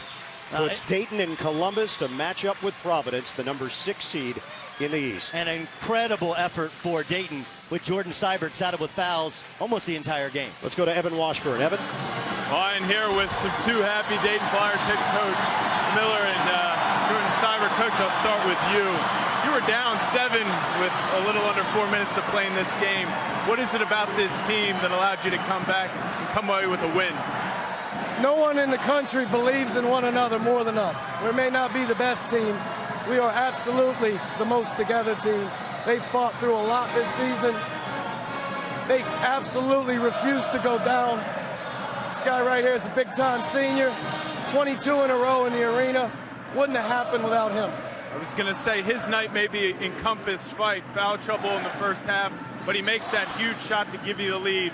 Puts Dayton and Columbus to match up with Providence, the number 6 seed in the East. An incredible effort for Dayton with Jordan Seibert saddled with fouls almost the entire game. Let's go to Evan Washburn. Evan? I'm here with some 2 happy Dayton Flyers head coach Miller and Jordan Seibert. Coach, I'll start with you. You were down 7 with a little under 4 minutes to play in this game. What is it about this team that allowed you to come back and come away with a win? No one in the country believes in one another more than us. We may not be the best team. We are absolutely the most together team. They fought through a lot this season. They absolutely refused to go down. This guy right here is a big-time senior. 22 in a row in the arena. Wouldn't have happened without him. I was going to say his night may be encompassed fight, foul trouble in the first half, but he makes that huge shot to give you the lead.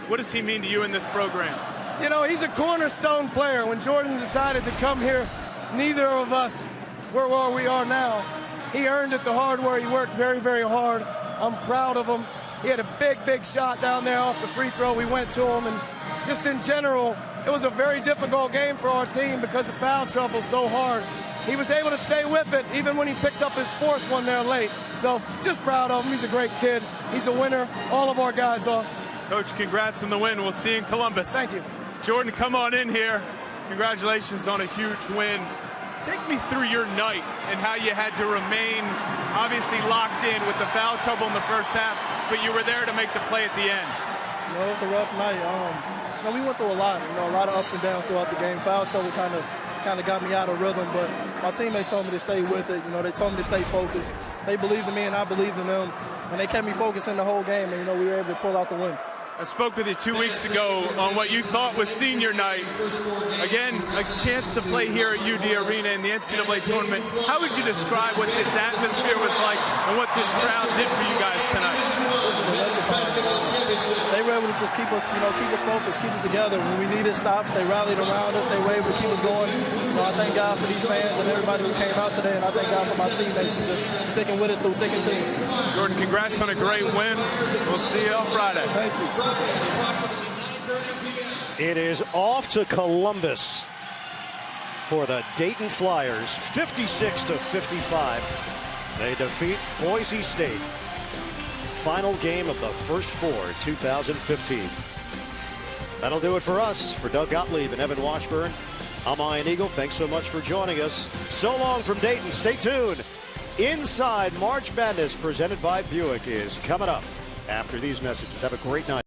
What does he mean to you in this program? You know, he's a cornerstone player. When Jordan decided to come here, neither of us were where we are now. He earned it the hard way. He worked very, very hard. I'm proud of him. He had a big, big shot down there off the free throw. We went to him, and just in general, it was a very difficult game for our team because the foul trouble so hard. he was able to stay with it even when he picked up his fourth one there late. So just proud of him. He's a great kid. He's a winner. All of our guys are. Coach, congrats on the win. We'll see you in Columbus. Thank you. Jordan, come on in here. Congratulations on a huge win. Take me through your night and how you had to remain obviously locked in with the foul trouble in the first half, but you were there to make the play at the end. You know, it was a rough night. We went through a lot of ups and downs throughout the game. Foul trouble kind of got me out of rhythm, but my teammates told me to stay with it. You know, they told me to stay focused. They believed in me and I believed in them, and they kept me focused in the whole game, and, we were able to pull out the win. I spoke with you 2 weeks ago on what you thought was senior night. Again, a chance to play here at UD Arena in the NCAA tournament. How would you describe what this atmosphere was like and what this crowd did for you guys tonight? They were able to just keep us focused, keep us together. When we needed stops, they rallied around us. They were able to keep us going. I thank God for these fans and everybody who came out today, and I thank God for my teammates for just sticking with it through thick and thin. Jordan, congrats on a great win. We'll see you on Friday. Thank you. It is off to Columbus for the Dayton Flyers, 56-55. They defeat Boise State. Final game of the first four, 2015. That'll do it for us. For Doug Gottlieb and Evan Washburn, I'm Ian Eagle. Thanks so much for joining us. So long from Dayton. Stay tuned. Inside March Madness, presented by Buick, is coming up after these messages. Have a great night.